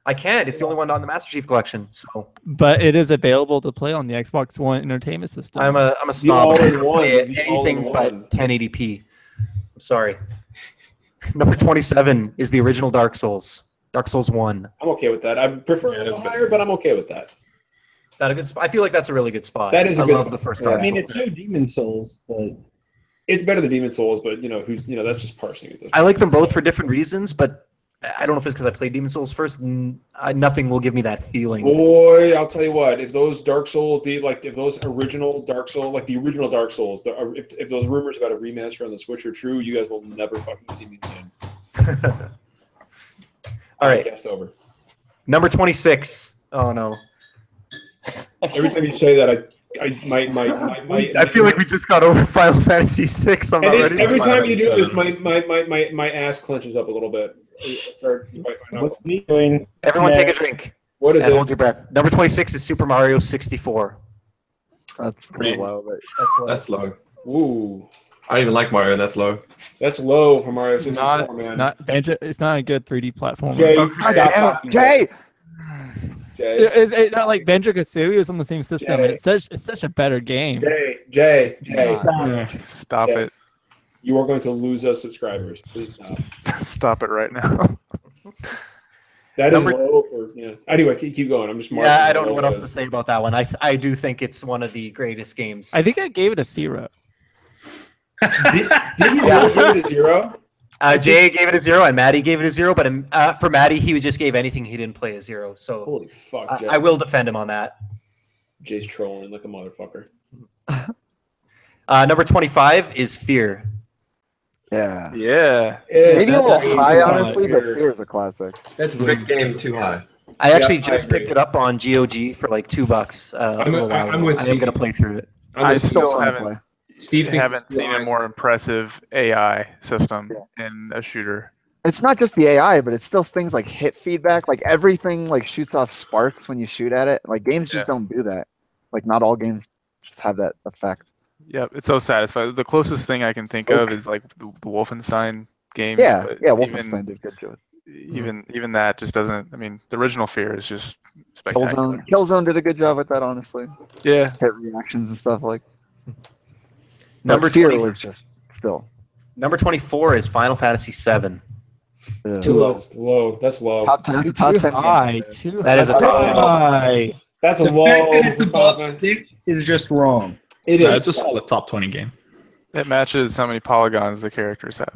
I can't. It's the only one on the Master Chief Collection. So But it is available to play on the Xbox One Entertainment System. I'm a snob. I don't all-in-one, play the anything but all-in-one. 1080p. I'm sorry. Number 27 is the original Dark Souls. Dark Souls 1. I'm okay with that. I prefer a little higher, but I'm okay with that. That a good spot? I feel like that's a really good spot. That is a I good love spot. the first Yeah. Dark I mean, Souls. it's no Demon Souls, but It's better than Demon Souls, but that's just parsing it. I like them both for different reasons, but I don't know if it's because I played Demon Souls first. Nothing will give me that feeling. Boy, I'll tell you what. If those Dark Souls, if those original Dark Souls, like the original Dark Souls, if those rumors about a remaster on the Switch are true, you guys will never fucking see me again. All right. Cast over. Number 26. Oh no. Every time you say that, I feel like we just got over Final Fantasy 6. I'm not ready. Every for time Final you do Fantasy this, my ass clenches up a little bit. what's me doing? Everyone take a drink. What is and it? hold your breath. Number 26 is Super Mario 64. That's pretty low. But That's low. Ooh, I don't even like Mario, and that's low. that's low for Mario It's 64, not, man. it's not a good 3D platformer. Jay, God stop damn it. talking. Jay! Jay, Is it not like Banjo-Kazooie is on the same system? Jay. It's such a better game. Jay, Stop it. you are going to lose us subscribers. Please stop. Stop it right now. That is Number- low for Anyway, keep going. I'm just marking. Yeah, I don't know it what else to as- say about that one. I do think it's one of the greatest games. I think I gave it a 0. Did you really give it a 0? Jay gave it a 0, and Maddie gave it a 0. But for Maddie, he just gave anything he didn't play a 0. So holy fuck, Jay. I will defend him on that. Jay's trolling like a motherfucker. Number 25 is Fear. Yeah. Yeah. Maybe a little high, honestly, but Fear is a classic. That's a good game, too high. I actually just picked it up on GOG for like $2. I am going to play through it. I still haven't haven't seen a more impressive AI system in a shooter. It's not just the AI, but it's still things like hit feedback. Like everything like shoots off sparks when you shoot at it. Like games just don't do that. Like not all games just have that effect. Yeah, it's so satisfying. The closest thing I can think of is like the Wolfenstein game. Yeah, Wolfenstein did good job. Even that just doesn't. I mean, the original Fear is just spectacular. Killzone did a good job with that, honestly. Yeah, hit reactions and stuff like. Number Fear was just still. Number 24 is Final Fantasy VII. Too low. That's low. Top 10. Too high. That is a top high. That's a the low. fact that it's above 6 is just wrong. It is. It's just a top 20 game. It matches how many polygons the characters have.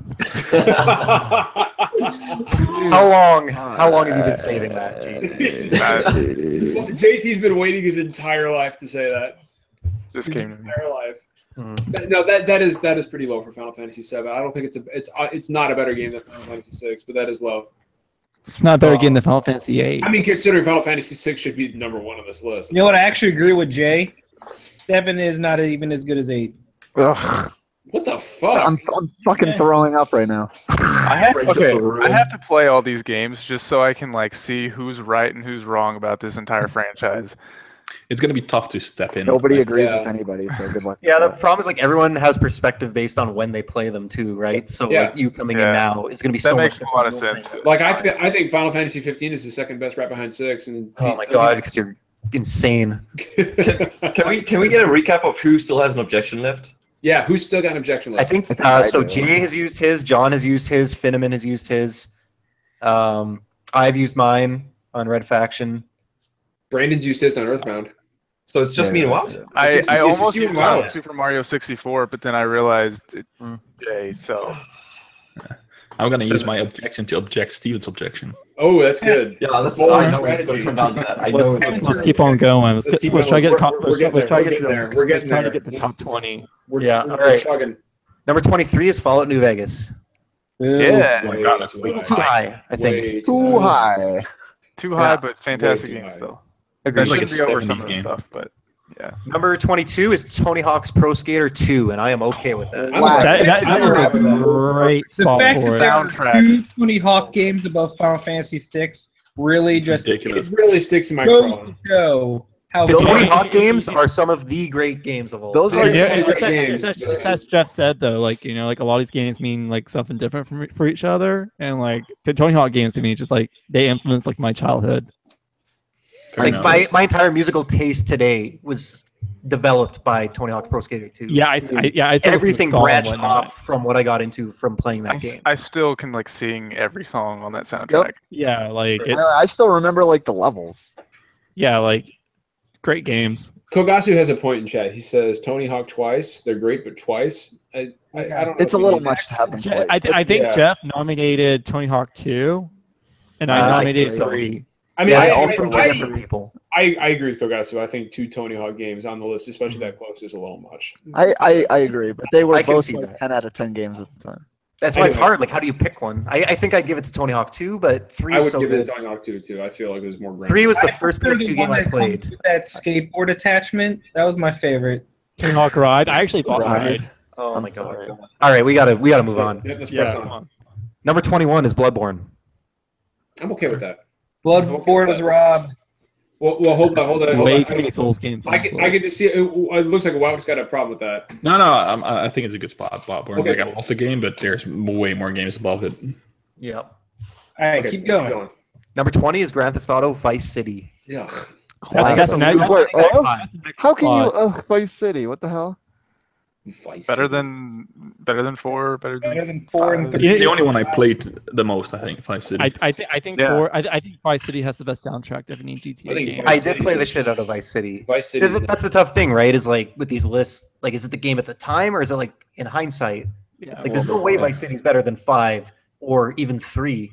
How long have you been saving that, JT? JT's been waiting his entire life to say that. Just came to me. Entire life. No, that is pretty low for Final Fantasy VII. I don't think it's not a better game than Final Fantasy VI, but that is low. It's not a better game than Final Fantasy VIII. I mean, considering Final Fantasy VI should be number 1 on this list. You know what? I actually agree with Jay. 7 is not even as good as 8. Ugh. What the fuck? I'm fucking throwing up right now. I have to play all these games just so I can like see who's right and who's wrong about this entire franchise. It's gonna be tough to step in. Nobody agrees with anybody, so good luck. Yeah, the problem is like everyone has perspective based on when they play them too, right? So like you coming in now is going to be so much. That makes a lot of sense. Like I think Final Fantasy 15 is the second best right behind 6. And oh my god, because you're insane. Can we get a recap of who still has an objection left? Yeah, who's still got an objection left? I think so. Jay has used his, John has used his, Finneman has used his. I've used mine on Red Faction. Brandon's used his on Earthbound. So it's just me and WoW? I almost used Super Mario 64, but then I realized Jay, so. I'm going to use my objection to object Steven's objection. Oh, that's good. Yeah, I know it's going to come down to that. Let's keep on going. Let's try to get the top 20. Yeah, all right. Number 23 is Fallout New Vegas. Yeah. Oh my god, that's way Too high, I think. Too high. Too high, but fantastic game still. Agreed. Should be over some of the stuff, but yeah. Number 22 is Tony Hawk's Pro Skater 2, and I am okay with that. That is a great spot for it. Soundtrack. 2 Tony Hawk games above Final Fantasy 6 really just it really sticks in my craw. Show how the Tony Hawk games are some of the great games of all. Those are games. As Jeff said though, like a lot of these games mean like something different for each other, and like the Tony Hawk games to me just like they influence like my childhood. Like my entire musical taste today was developed by Tony Hawk Pro Skater 2. Yeah, I everything branched off from what I got into from playing that game. I still can like sing every song on that soundtrack. Yep. Yeah, like I still remember like the levels. Yeah, like great games. Kogasu has a point in chat. He says Tony Hawk twice. They're great, but twice. I don't know. It's a little much to happen twice. I think Jeff nominated Tony Hawk 2, and I nominated 3. I mean, all from two different people. I agree with Kogasu. I think 2 Tony Hawk games on the list, especially that close, is a little much. I agree, but they were both like 10 out of 10 games at the time. That's why it's hard. Like, how do you pick one? I think I'd give it to Tony Hawk 2, but 3 is so good. I would give it to Tony Hawk 2 too. I feel like it was more. 3 was the first PS2 game I played. That skateboard attachment, that was my favorite. Tony Hawk Ride. I actually bought Ride. Oh my god! All right, we gotta move on. Yeah, let's press on. Number 21 is Bloodborne. I'm okay with that. Bloodborne was robbed. Well, hold on. Way too many Souls games. I get to see it. It looks like WoW's got a problem with that. No, I think it's a good spot. Bloodborne. Okay. Like, I love the game, but there's way more games above it. Yep. All right, keep going. Number 20 is Grand Theft Auto Vice City. Yeah. How can you Vice City? What the hell? Better than 4. Better than 4 and 3. It's the only one I played the most. I think Vice City. I think 4. I think Vice City has the best soundtrack of any GTA game. I did play the shit out of Vice City. Vice City. That's the tough thing, right? Is like with these lists, like is it the game at the time or is it like in hindsight? Yeah. Like, there's no way Vice City's better than 5 or even 3,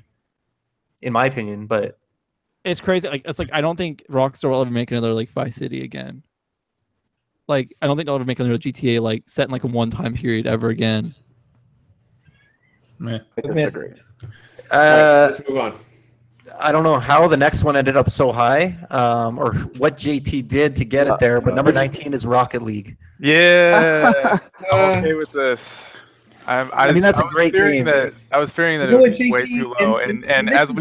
in my opinion. But it's crazy. Like, it's like I don't think Rockstar will ever make another like Vice City again. Like, I don't think they'll ever make another GTA like set in like a one-time period ever again. Yeah. I disagree. Let's move on. I don't know how the next one ended up so high, or what JT did to get it there. But number 19 is Rocket League. Yeah, I'm okay with this. I mean, that's a great game. I was fearing that it would be way too low, and as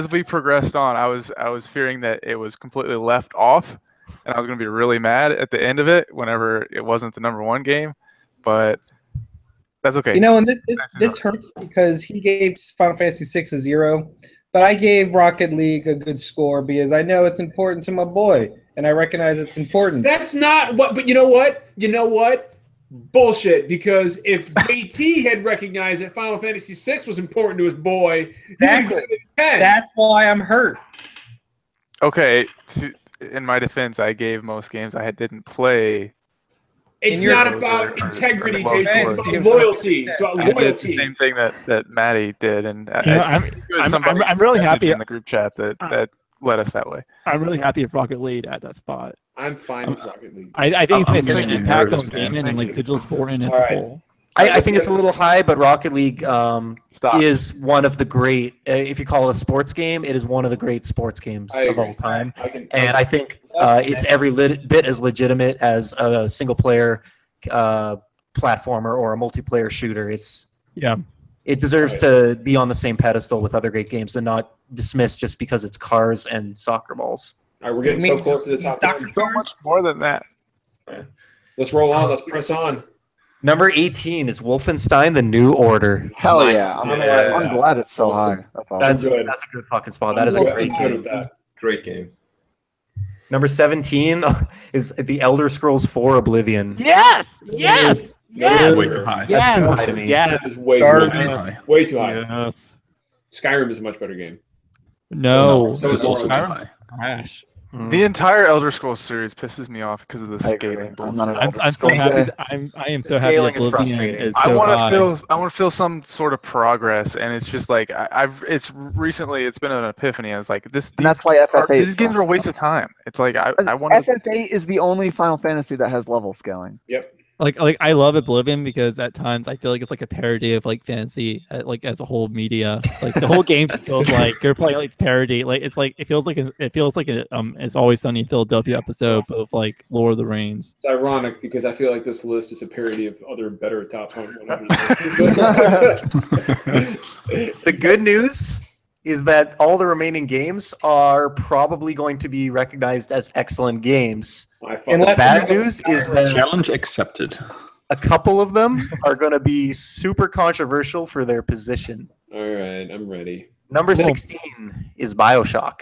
we progressed on, I was fearing that it was completely left off, and I was going to be really mad at the end of it whenever it wasn't the number 1 game. But that's okay. You know, and this hurts because he gave Final Fantasy VI a 0, but I gave Rocket League a good score because I know it's important to my boy, and I recognize its importance. That's not what. But you know what? You know what? Bullshit. Because if JT had recognized that Final Fantasy VI was important to his boy, exactly. That's why I'm hurt. Okay. In my defense, I gave most games I didn't play. It's not about integrity, JT. It's about loyalty. It's about loyalty. I did the same thing that Maddie did, and I'm really happy in the group chat that led us that way. I'm really happy with Rocket League at that spot. I'm fine with Rocket League. I think it's made such an impact on gaming and like digital sport as a whole. I think it's a little high, but Rocket League is one of the great. If you call it a sports game, it is one of the great sports games of all time. And I think it's every bit as legitimate as a single-player platformer or a multiplayer shooter. It deserves to be on the same pedestal with other great games and not dismissed just because it's cars and soccer balls. All right, we're getting so close to the top 10. So much more than that. Let's roll on. Let's press on. Number 18 is Wolfenstein: The New Order. Hell yeah! I'm glad it's so high. That's good. That's a good fucking spot. That is a great game. Great game. Number 17 is The Elder Scrolls 4: Oblivion. Yes! Yes! Yes! Way too high. That's too high to me. Yes! Way too high. Way too high. Yes. Skyrim is a much better game. No. So it's also too high. Crash. The entire Elder Scrolls series pisses me off because of the scaling. I'm so happy. I am so happy that Oblivion is so high. I want to feel some sort of progress, and it's just like it's been an epiphany. I was like, and that's why FF8. These games are a waste of time. It's like I want. FF8 is the only Final Fantasy that has level scaling. Yep. Like I love Oblivion because at times I feel like it's like a parody of like fantasy, like as a whole media. Like the whole game just feels like you're playing like parody. Like it feels like a It's Always Sunny in Philadelphia episode of like Lord of the Rings. It's ironic because I feel like this list is a parody of other better top 100 The good news is that all the remaining games are probably going to be recognized as excellent games. And the bad news is that challenge accepted. A couple of them are going to be super controversial for their position. All right, I'm ready. Number 16 is BioShock.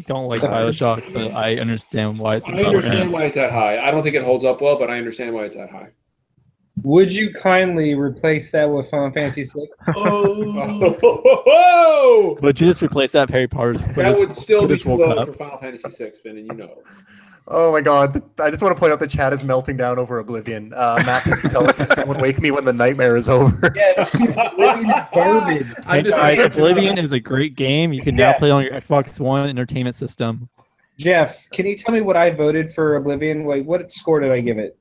Don't like BioShock, but I understand why it's. I understand why it's that high. I don't think it holds up well, but I understand why it's that high. Would you kindly replace that with Final Fantasy VI? Oh! Would you just replace that Harry Potter's? That would still be too low for Final Fantasy VI, Finn, and you know. Oh my God! I just want to point out the chat is melting down over Oblivion. Matt can tell us, "Someone wake me when the nightmare is over." Yeah, Oblivion is garbage. Oblivion is a great game. You can now play on your Xbox One entertainment system. Jeff, can you tell me what I voted for Oblivion? Like, what score did I give it?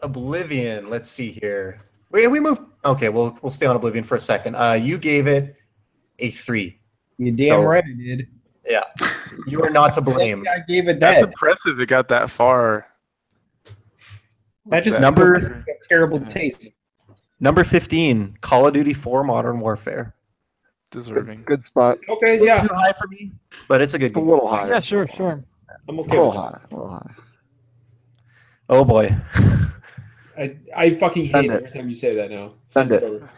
Oblivion. Let's see here. We moved. Okay, we'll stay on Oblivion for a second. You gave it a 3. You damn right I did. Yeah, you are not to blame. I gave it That's impressive. It got that far. That just terrible taste. Number 15, Call of Duty 4: Modern Warfare. Deserving. Good spot. Okay, yeah. Too high for me, but it's a good game. A little high. Yeah, sure. I'm okay. A little high. Oh boy. I fucking hate every time you say that now. Send it. Over.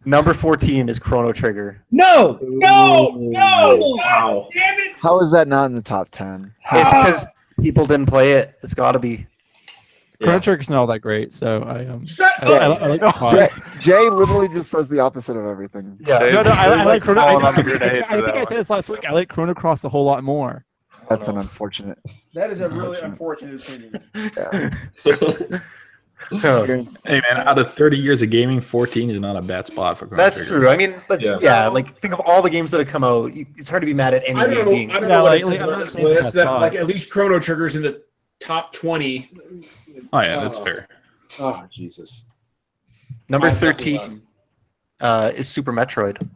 Number 14 is Chrono Trigger. No! Wow. Damn it! How is that not in the top 10? It's because people didn't play it. It's got to be. Chrono Trigger's not all that great, so I like Jay literally just says the opposite of everything. Yeah. I like Chrono. I think I said this last week. I like Chrono Cross a whole lot more. That's an unfortunate. That is a really unfortunate opinion. Hey man, out of 30 years of gaming, 14 is not a bad spot for Chrono That's Trigger. true. I mean, like think of all the games that have come out. It's hard to be mad at any game being. I don't know what it says about this list. That like at least Chrono Trigger's in the top 20. Oh yeah, that's fair. Oh Jesus. Number 13 is Super Metroid.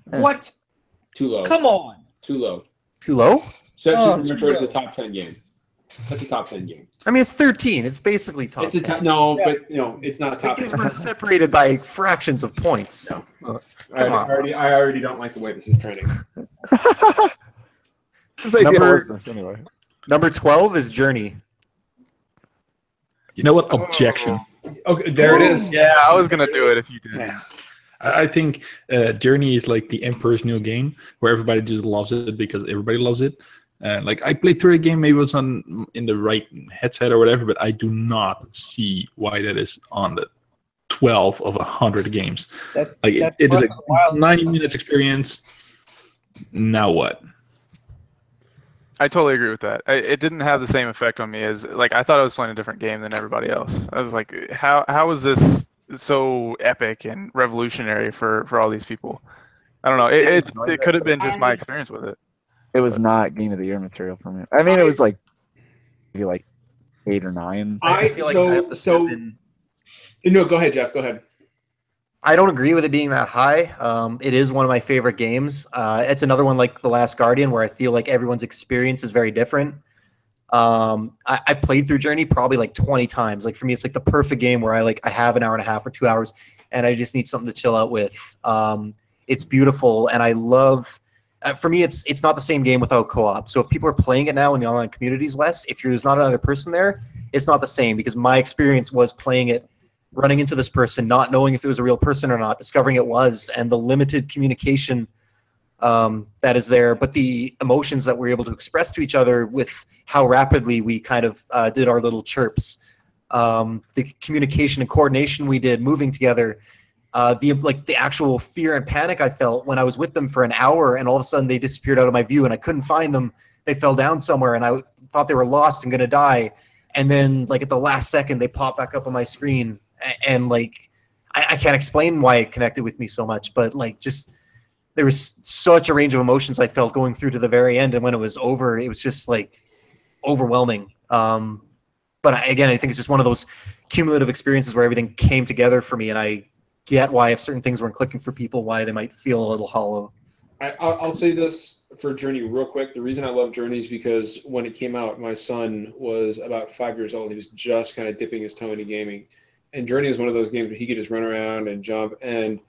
What? Too low. Come on. Too low. Too low? So Super Metroid is a top 10 game. That's a top 10 game. I mean, it's 13. It's basically top 10. But it's not a top 10. We're separated by fractions of points. No. I already don't like the way this is trending. Number 12 is Journey. You know what? Objection. Okay, there it is. Yeah, I was gonna do it if you did. Yeah. I think Journey is like the Emperor's New Game, where everybody just loves it because everybody loves it. Like I played through a game, maybe it was in the right headset or whatever, but I do not see why that is on the 12 of 100 games. It is a 90 minutes experience. Now what? I totally agree with that. It didn't have the same effect on me as like I thought I was playing a different game than everybody else. I was like, how is this so epic and revolutionary for all these people? I don't know. It could have been just my experience with it. It was not Game of the Year material for me. I mean, it was like maybe like 8 or 9. I feel like I have to step in. No, go ahead, Jeff. Go ahead. I don't agree with it being that high. It is one of my favorite games. It's another one like The Last Guardian where I feel like everyone's experience is very different. I've played through Journey probably like 20 times. Like for me, it's like the perfect game where I have an hour and a half or 2 hours and I just need something to chill out with. It's beautiful and I love. For me, it's not the same game without co-op. So if people are playing it now in the online community is less, if there's not another person there, it's not the same because my experience was playing it, running into this person, not knowing if it was a real person or not, discovering it was, and the limited communication that is there, but the emotions that we're able to express to each other with how rapidly we kind of did our little chirps, the communication and coordination we did, moving together, the actual fear and panic I felt when I was with them for an hour and all of a sudden they disappeared out of my view and I couldn't find them. They fell down somewhere and I thought they were lost and gonna die. And then like at the last second they pop back up on my screen and like I can't explain why it connected with me so much, but like just there was such a range of emotions I felt going through to the very end, and when it was over, it was just like overwhelming. But again, I think it's just one of those cumulative experiences where everything came together for me, and I get why if certain things weren't clicking for people, why they might feel a little hollow. I'll say this for Journey real quick. The reason I love Journey is because when it came out, my son was about 5 years old. He was just kind of dipping his toe into gaming. And Journey is one of those games where he could just run around and jump. And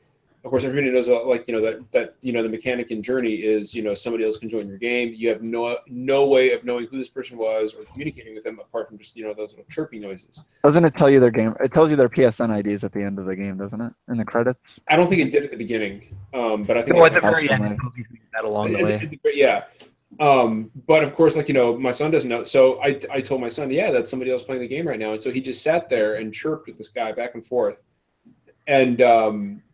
of course, everybody knows that the mechanic in Journey is somebody else can join your game. You have no way of knowing who this person was or communicating with them apart from just those little chirping noises. Doesn't it tell you their game? It tells you their PSN IDs at the end of the game, doesn't it? In the credits. I don't think it did at the beginning, but I think at the very end, that along the way. Yeah. But of course, my son doesn't know. So I told my son, yeah, that's somebody else playing the game right now. And so he just sat there and chirped with this guy back and forth. And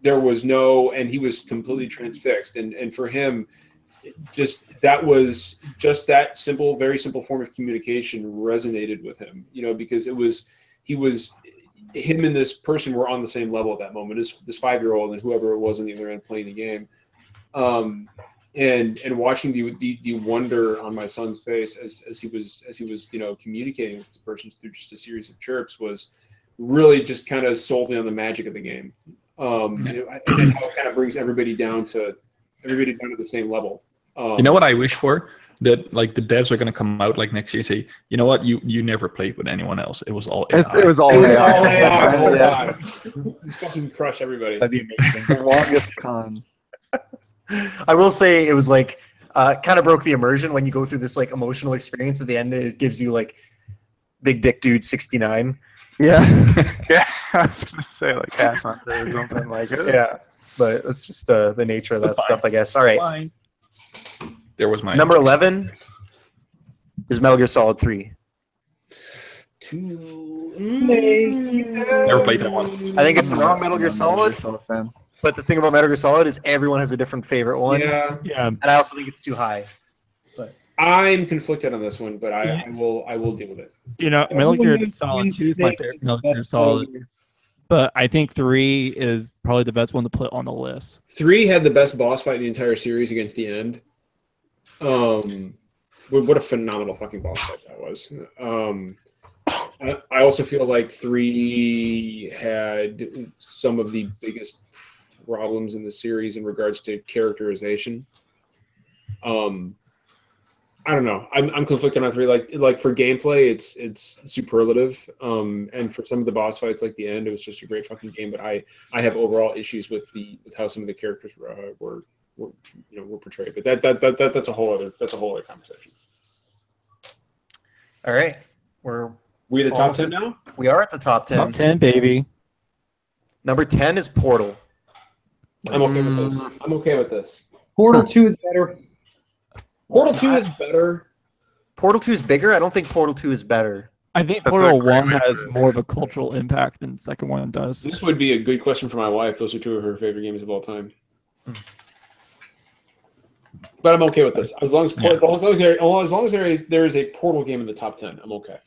there was and he was completely transfixed. And for him, that simple, very simple form of communication resonated with him, because him and this person were on the same level at that moment, this 5-year-old and whoever it was on the other end playing the game. And watching the wonder on my son's face as he was communicating with this person through just a series of chirps was really just kind of sold me on the magic of the game. And how it kind of brings everybody down to the same level. You know what I wish for? That like the devs are going to come out like next year and say, you know what, you never played with anyone else. It was all AI. It was all AI. The whole time. Just fucking crush everybody. That'd be amazing. The longest con. I will say it was like kind of broke the immersion when you go through this like emotional experience. At the end, it gives you like Big Dick Dude 69. Yeah. Yeah, I was gonna say like Ass Hunter or something like it. Yeah, but it's just the nature of that stuff, I guess. All right. Fine. There was my number 11 is Metal Gear Solid 3. Never played that one. I think it's the wrong Metal Gear Solid. But the thing about Metal Gear Solid is everyone has a different favorite one. Yeah. And I also think it's too high. But I'm conflicted on this one, but I will deal with it. You know, Metal Gear Solid 2 is my favorite Metal Gear Solid. But I think 3 is probably the best one to put on the list. 3 had the best boss fight in the entire series against the end. What a phenomenal fucking boss fight that was. I also feel like 3 had some of the biggest problems in the series in regards to characterization. I don't know. I'm conflicted on 3. Like for gameplay, it's superlative. And for some of the boss fights, like the end, it was just a great fucking game. But I have overall issues with how some of the characters were portrayed. But that's a whole other conversation. All right, we the top 10 now. We are at the top 10. Top 10, baby. Number 10 is Portal. I'm okay with this. Portal 2 is better. Portal 2 is better. Portal 2 is bigger? I don't think Portal 2 is better. I think Portal 1 has more of a cultural impact than the second one does. This would be a good question for my wife. Those are 2 of her favorite games of all time. But I'm okay with this. As long as there is a Portal game in the top 10, I'm okay.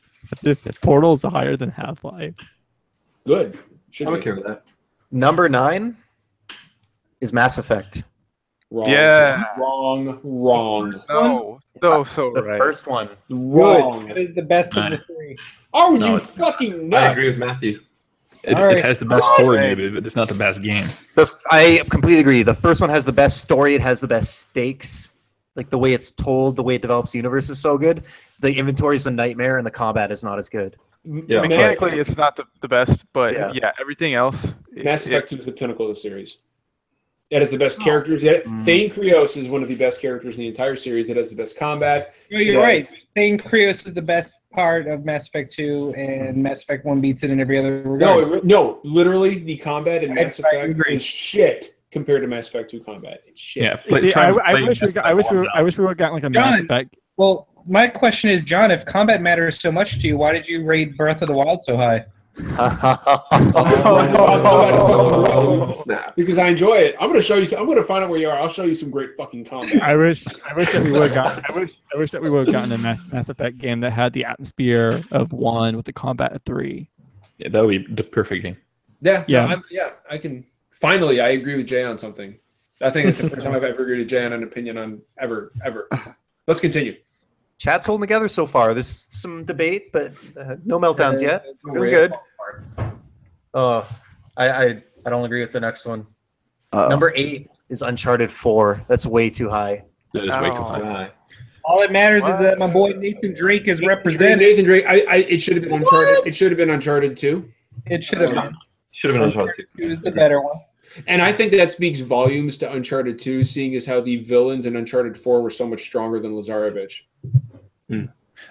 Portal is higher than Half-Life. Good. I'm okay with that. Number 9 is Mass Effect. Wrong. Yeah. Wrong. No. So The right. first one. Wrong. That is the best of the 3. Oh, No, you it's fucking nuts. I agree with Matthew. It has the best story, maybe, but it's not the best game. I completely agree. The first one has the best story. It has the best stakes. Like the way it's told, the way it develops the universe is so good. The inventory is a nightmare, and the combat is not as good. Yeah, mechanically, it's not the best, but yeah, everything else. Mass Effect 2 is the pinnacle of the series. It has the best characters. Thane Krios is one of the best characters in the entire series. It has the best combat. No, you're right. Thane Krios is the best part of Mass Effect 2, and Mass Effect 1 beats it in every other regard. No, literally, the combat in Mass Effect is shit compared to Mass Effect 2 combat. It's shit. Yeah, I wish we would have gotten like a Mass Effect. Well, my question is, John, if combat matters so much to you, why did you rate Breath of the Wild so high? Because I enjoy it. I'm going to show you. I'm going to find out where you are. I'll show you some great fucking combat. I wish that we would have gotten. I wish that we would have gotten a Mass Effect game that had the atmosphere of 1 with the combat of 3. Yeah, that would be the perfect game. Yeah. I can. Finally, I agree with Jay on something. I think it's the first time I've ever agreed with Jay on an opinion on ever. Let's continue. Chat's holding together so far. There's some debate, but no meltdowns yet. Real good. I don't agree with the next one. Number 8 is Uncharted 4. That's way too high. That is way too high. All that matters is that my boy Nathan Drake is represented. Nathan Drake. It should have been Uncharted. It should have been Uncharted 2. It should have been. Should have been Uncharted 2. It was the better one. And I think that speaks volumes to Uncharted 2, seeing as how the villains in Uncharted 4 were so much stronger than Lazarevich. I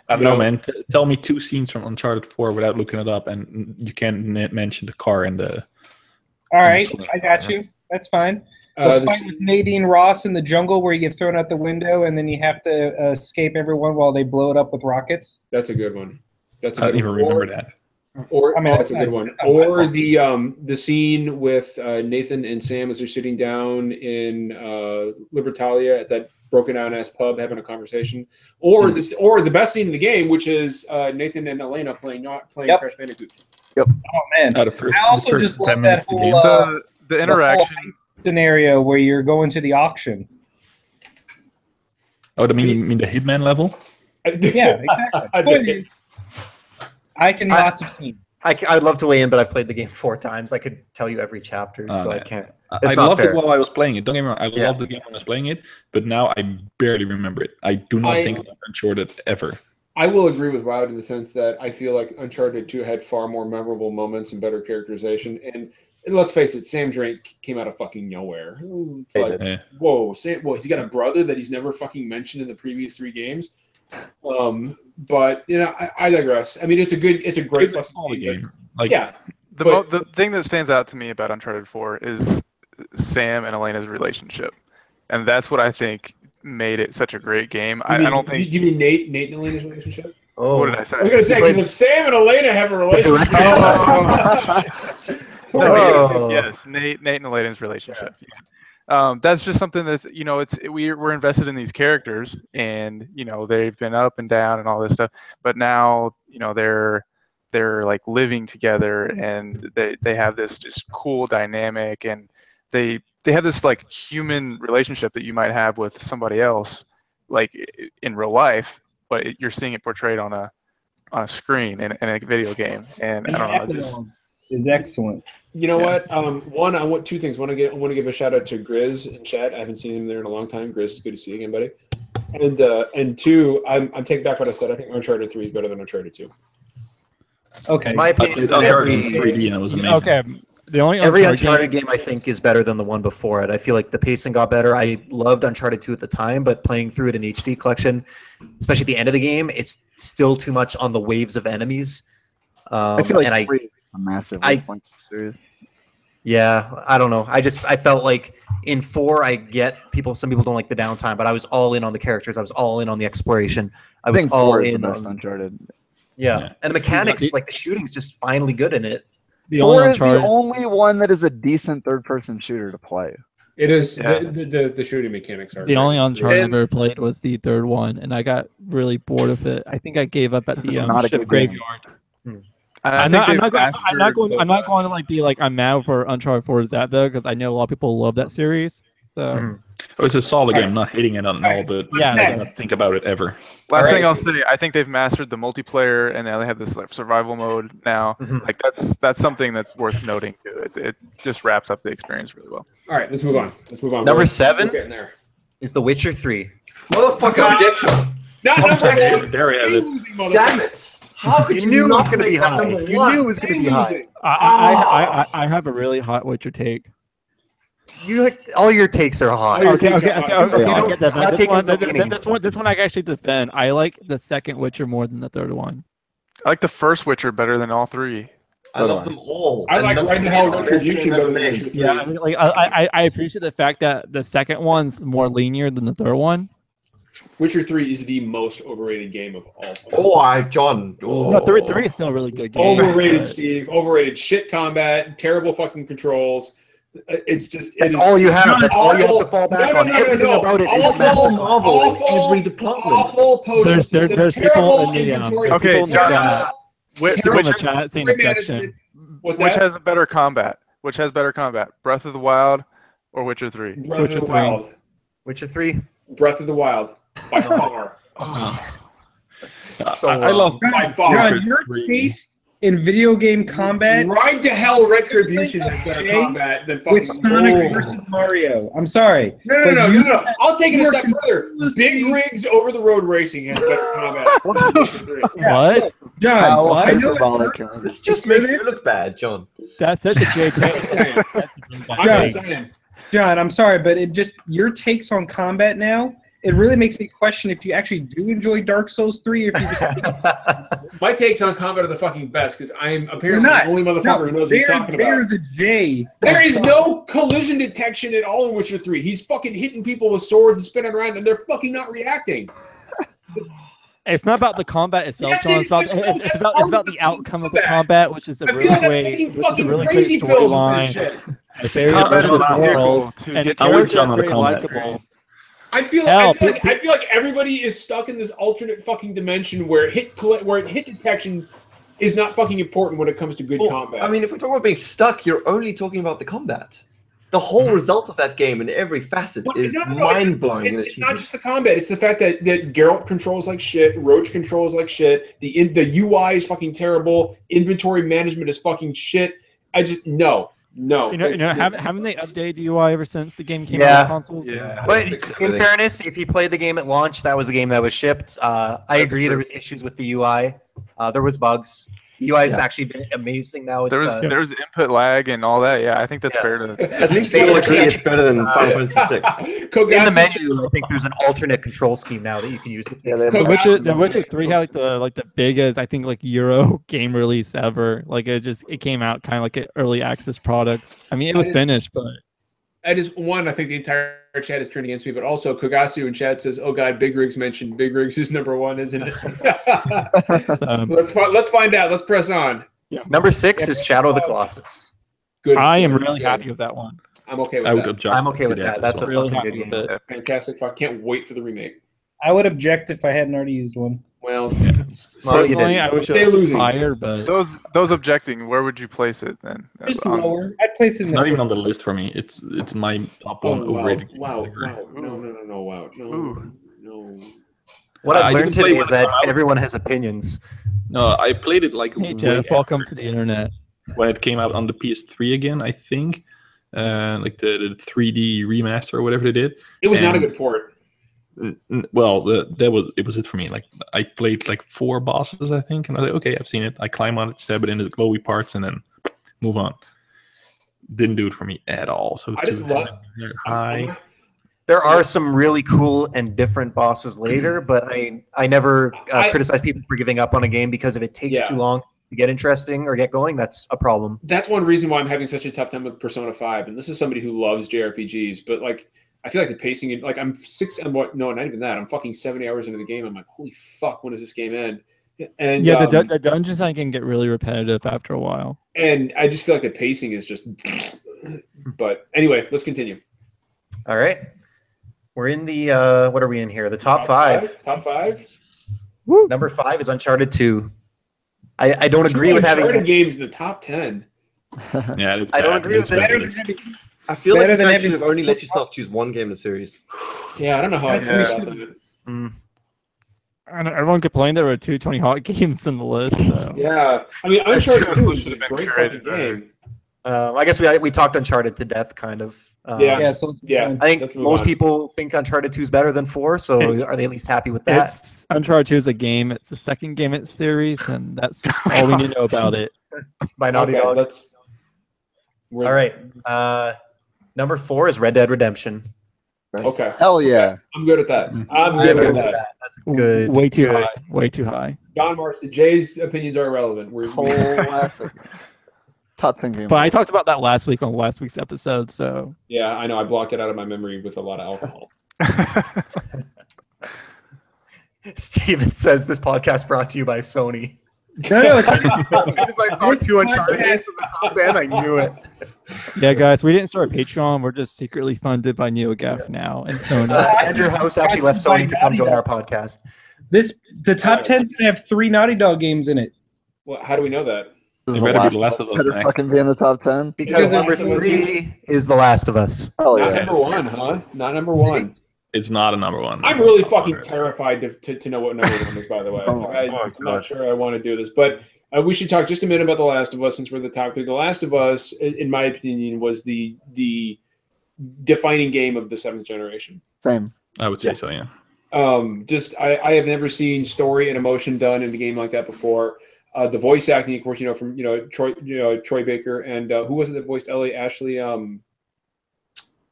don't know, man. Tell me 2 scenes from Uncharted 4 without looking it up, and you can't mention the car and the... All right, I got you. That's fine. The fight with Nadine Ross in the jungle where you get thrown out the window and then you have to escape everyone while they blow it up with rockets. That's a good one. I don't even remember that. That's a good one. Or the scene with Nathan and Sam as they're sitting down in Libertalia at that broken down ass pub having a conversation. Or the best scene in the game, which is Nathan and Elena playing Crash Bandicoot. Yep. Oh man. I also just love that whole the interaction scenario where you're going to the auction. Oh, you mean the Hitman level? Yeah, exactly. I can lots of scenes. I'd love to weigh in, but I've played the game 4 times. I could tell you every chapter, so I can't. I loved it while I was playing it. Don't get me wrong. I loved the game when I was playing it, but now I barely remember it. I do not think about Uncharted ever. I will agree with Wout in the sense that I feel like Uncharted 2 had far more memorable moments and better characterization. And let's face it, Sam Drake came out of fucking nowhere. It's like, whoa, he's got a brother that he's never fucking mentioned in the previous 3 games. But I digress. I mean, it's a great fucking game. The thing that stands out to me about Uncharted 4 is Sam and Elena's relationship, and that's what I think made it such a great game. I don't think. You mean Nate and Elena's relationship? Oh, what did I say? I was gonna say because if Sam and Elena have a relationship. Yes, Nate and Elena's relationship. Yeah. that's just something that's we're invested in these characters, and they've been up and down and all this stuff, but now they're like living together, and they have this just cool dynamic, and they have this like human relationship that you might have with somebody else, like in real life, but you're seeing it portrayed on a screen in a video game, and I don't know. Is excellent. You know what? One, I want two things. I want to give a shout out to Grizz in chat. I haven't seen him there in a long time. Grizz, it's good to see you again, buddy. And two, I'm taking back what I said. I think Uncharted 3 is better than Uncharted 2. Okay. My opinion is Uncharted 3D, and it was amazing. Okay. Every Uncharted game I think is better than the one before it. I feel like the pacing got better. I loved Uncharted 2 at the time, but playing through it in the HD collection, especially at the end of the game, it's still too much on the waves of enemies. I feel like it's a massive point series. Yeah, I don't know. I felt like in 4 I get some people don't like the downtime, but I was all in on the characters. I was all in on the exploration. I was all in on Uncharted. Yeah, and the mechanics, like the shooting's just finally good in it. 4 is the only one that is a decent third-person shooter to play. It is. The shooting mechanics are. The only Uncharted I've ever played was the third one, and I got really bored of it. I think I gave up at the ship graveyard. I'm not going to like be like I'm mad for Uncharted 4 is that though, because I know a lot of people love that series. So it's a solid game. I'm not hating it at all, but I'm not gonna think about it ever. Last thing I'll say, I think they've mastered the multiplayer, and now they have this like survival mode now. Like that's something that's worth noting too. It just wraps up the experience really well. All right, let's move on. Number 7 is The Witcher 3. Motherfucker, objection. There we have it. Damn it. How could you knew it was going to be high. You knew it was going to be high. I have a really hot Witcher take. All your takes are hot. Okay. I get that. This one I can actually defend. I like the second Witcher more than the third one. I like the first Witcher better than all three. I love them all. I like Right Now Retribution better than Witcher 3. Yeah, I mean, like I appreciate the fact that the second one's more linear than the third one. Witcher 3 is the most overrated game of all time. John. No, 3 is still a really good game. Overrated, Steve. Overrated. Shit combat. Terrible fucking controls. It's just. That's all you have. That's all you have to fall back on. Everything about it is Marvel in every department. Awful potions. There's people in the okay, people in the chat saying objection. Which has a better combat? Which has better combat? Breath of the Wild or Witcher 3? Breath of the Wild. Witcher 3. Breath of the Wild. By far. I love by far. Your taste in video game combat. Ride to Hell Retribution has better combat than fucking with Sonic versus Mario. I'm sorry. No. I'll take it a step further. Big Rigs Over the Road Racing has better combat. What? John, I know this just makes me look bad, John. That's such a J take. John, I'm sorry, but it just your takes on combat now. It really makes me question if you actually do enjoy Dark Souls 3 or if you just... My takes on combat are the fucking best because I'm apparently the only motherfucker who knows what he's talking about. They're the J. There is no collision detection at all in Witcher 3. He's fucking hitting people with swords and spinning around and they're fucking not reacting. It's not about the combat itself, John. It's about the outcome of the combat, which is a really great storyline. A very immersive world, and the characters are very likable. I feel like everybody is stuck in this alternate fucking dimension where hit detection is not fucking important when it comes to good combat. I mean, if we're talking about being stuck, you're only talking about the combat. The whole result of that game in every facet is mind-blowing. It's not just the combat. It's the fact that Geralt controls like shit, Roach controls like shit, the UI is fucking terrible, inventory management is fucking shit. No. Haven't they updated the UI ever since the game came out on consoles? Yeah. But in fairness, if you played the game at launch, that was a game that was shipped. I agree there was issues with the UI. There was bugs. The UI has actually been amazing now. There's input lag and all that. Yeah, I think that's fair to. At least they agree it's better than Final Fantasy VI. In the menu, I think there's an alternate control scheme now that you can use. The Witcher 3 had the biggest, I think, like Euro game release ever. Like it came out kind of like an early access product. I mean, it was finished, but. That is one. I think the entire chat is turned against me, but also Kogasu in chat says, "Oh God, Big Rigs mentioned. Big Rigs is number one, isn't it?" Let's find out. Let's press on. Yeah. Number 6 is Shadow of the Colossus. I am really happy with that one. I'm okay with I would that. object. I'm okay with to that. That's a Really fucking happy good with game. it. Fantastic. I can't wait for the remake. I would object if I hadn't already used one. Well, Well, you Personally, didn't. I wish Stay it was losing. higher, but Those objecting, where would you place it then? Just On- lower. I'd place it in It's the not even on the list for me. It's my top one overrated. Wow. Ooh. No, wow. Ooh. No. What I've I learned didn't play today when is it that came out. everyone has opinions. No, I played it like hey way Jeff, welcome after to the internet. when it came out on the PS3 again. I think, like the 3D remaster or whatever they did. It was not a And- good port. Well, it was it for me. Like I played like 4 bosses, I think, and I was like, okay, I've seen it. I climb on it, stab it into the glowy parts, and then move on. Didn't do it for me at all. So I just love. high. There are some really cool and different bosses later, but I never criticize people for giving up on a game because if it takes Yeah. too long to get interesting or get going, that's a problem. That's one reason why I'm having such a tough time with Persona 5. And this is somebody who loves JRPGs, but like I feel like the pacing, like I'm not even that. I'm fucking 70 hours into the game. I'm like, holy fuck, when does this game end? And Yeah, the dungeons I can get really repetitive after a while. and I just feel like the pacing is just. But anyway, let's continue. All right. We're in the what are we in here? The top five. Top 5. Number 5 is Uncharted 2. I don't agree with having Uncharted games in the top 10. Yeah, it's I don't bad. agree It's with it. bad. I feel like Better you than guys having- should have only let yourself choose one game in the series. Yeah, I don't know how I feel Yeah. about that. And everyone complained there were 2 Tony Hawk games on the list. So. Yeah, I mean, That's Uncharted true. 2 is a Should've been great curated fucking better. game. I guess we talked Uncharted to death, kind of. Yeah. Yeah, so let's Yeah. I think Let's move most on. people think Uncharted 2 is better than 4, so It's- are they at least happy with that? It's Uncharted 2 is a game. It's the second game in its series, and that's all we need to know about it. By Naughty Okay, Dog. All right. Number 4 is Red Dead Redemption. Okay. Hell yeah. I'm good at that. I'm I'm good good at with that. that. That's good. Way too good. high. Way too high. Don Marston, Jay's opinions are irrelevant. Classic. Top 10 game. But I talked about that last week on last week's episode. So Yeah, I know. I blocked it out of my memory with a lot of alcohol. Steven says this podcast brought to you by Sony. No, As I saw 2 Uncharted games in the top 10, I knew it. yeah, guys, we didn't start Patreon. We're just secretly funded by NeoGaf now and Sony. Andrew House actually left Sony to come join our podcast. the top 10 is gonna have 3 Naughty Dog games in it. Well, how do we know that? This It is better be last- The Last of Us better next. fucking be in the top 10. Because The number Last of Us 3 is The Last of Us. Hell Not yeah. number 1, huh? Not number 1. It's not a number 1. I'm really fucking terrified to know what number 1 is, by the way. Oh, I'm not sure I want to do this, but we should talk just a minute about The Last of Us since we're the top 3. The Last of Us, in my opinion, was the defining game of the 7th generation. Same. I would say so, yeah. I have never seen story and emotion done in a game like that before. The voice acting, of course, from Troy Baker and who was it that voiced Ellie? Ashley.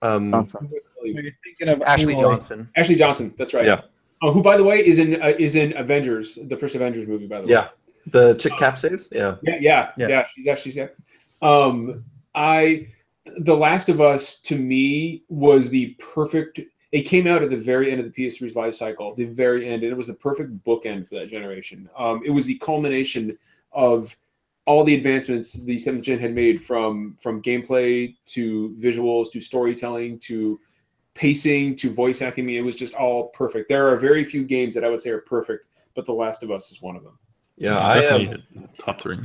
Johnson. You're thinking of Ashley Aloy. Johnson. Ashley Johnson. That's right. Yeah. Who, by the way, is in Avengers, the first Avengers movie. By the way. Yeah. The chick capsays? Yeah. Yeah. She's The Last of Us to me was the perfect. It came out at the very end of the PS3's life cycle, the very end, and it was the perfect bookend for that generation. It was the culmination of all the advancements the 7th gen had made from gameplay to visuals to storytelling to pacing to voice acting. I mean, it was just all perfect. There are very few games that I would say are perfect, but The Last of Us is one of them. Yeah, I Definitely top 3.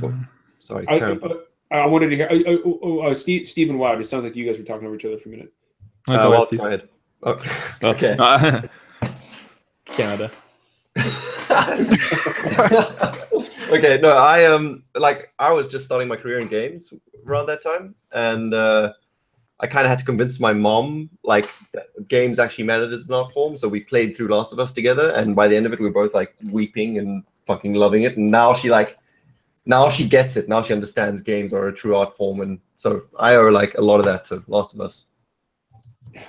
Sorry. I wanted to hear Stephen Wild. It sounds like you guys were talking over each other for a minute. Well, go ahead. Oh. Okay. Canada. Okay, no, I was just starting my career in games around that time, and I kind of had to convince my mom that games actually mattered as an art form. So we played through Last of Us together, and by the end of it, we were both like weeping and fucking loving it. And now she gets it. Now she understands games are a true art form, and so I owe a lot of that to Last of Us.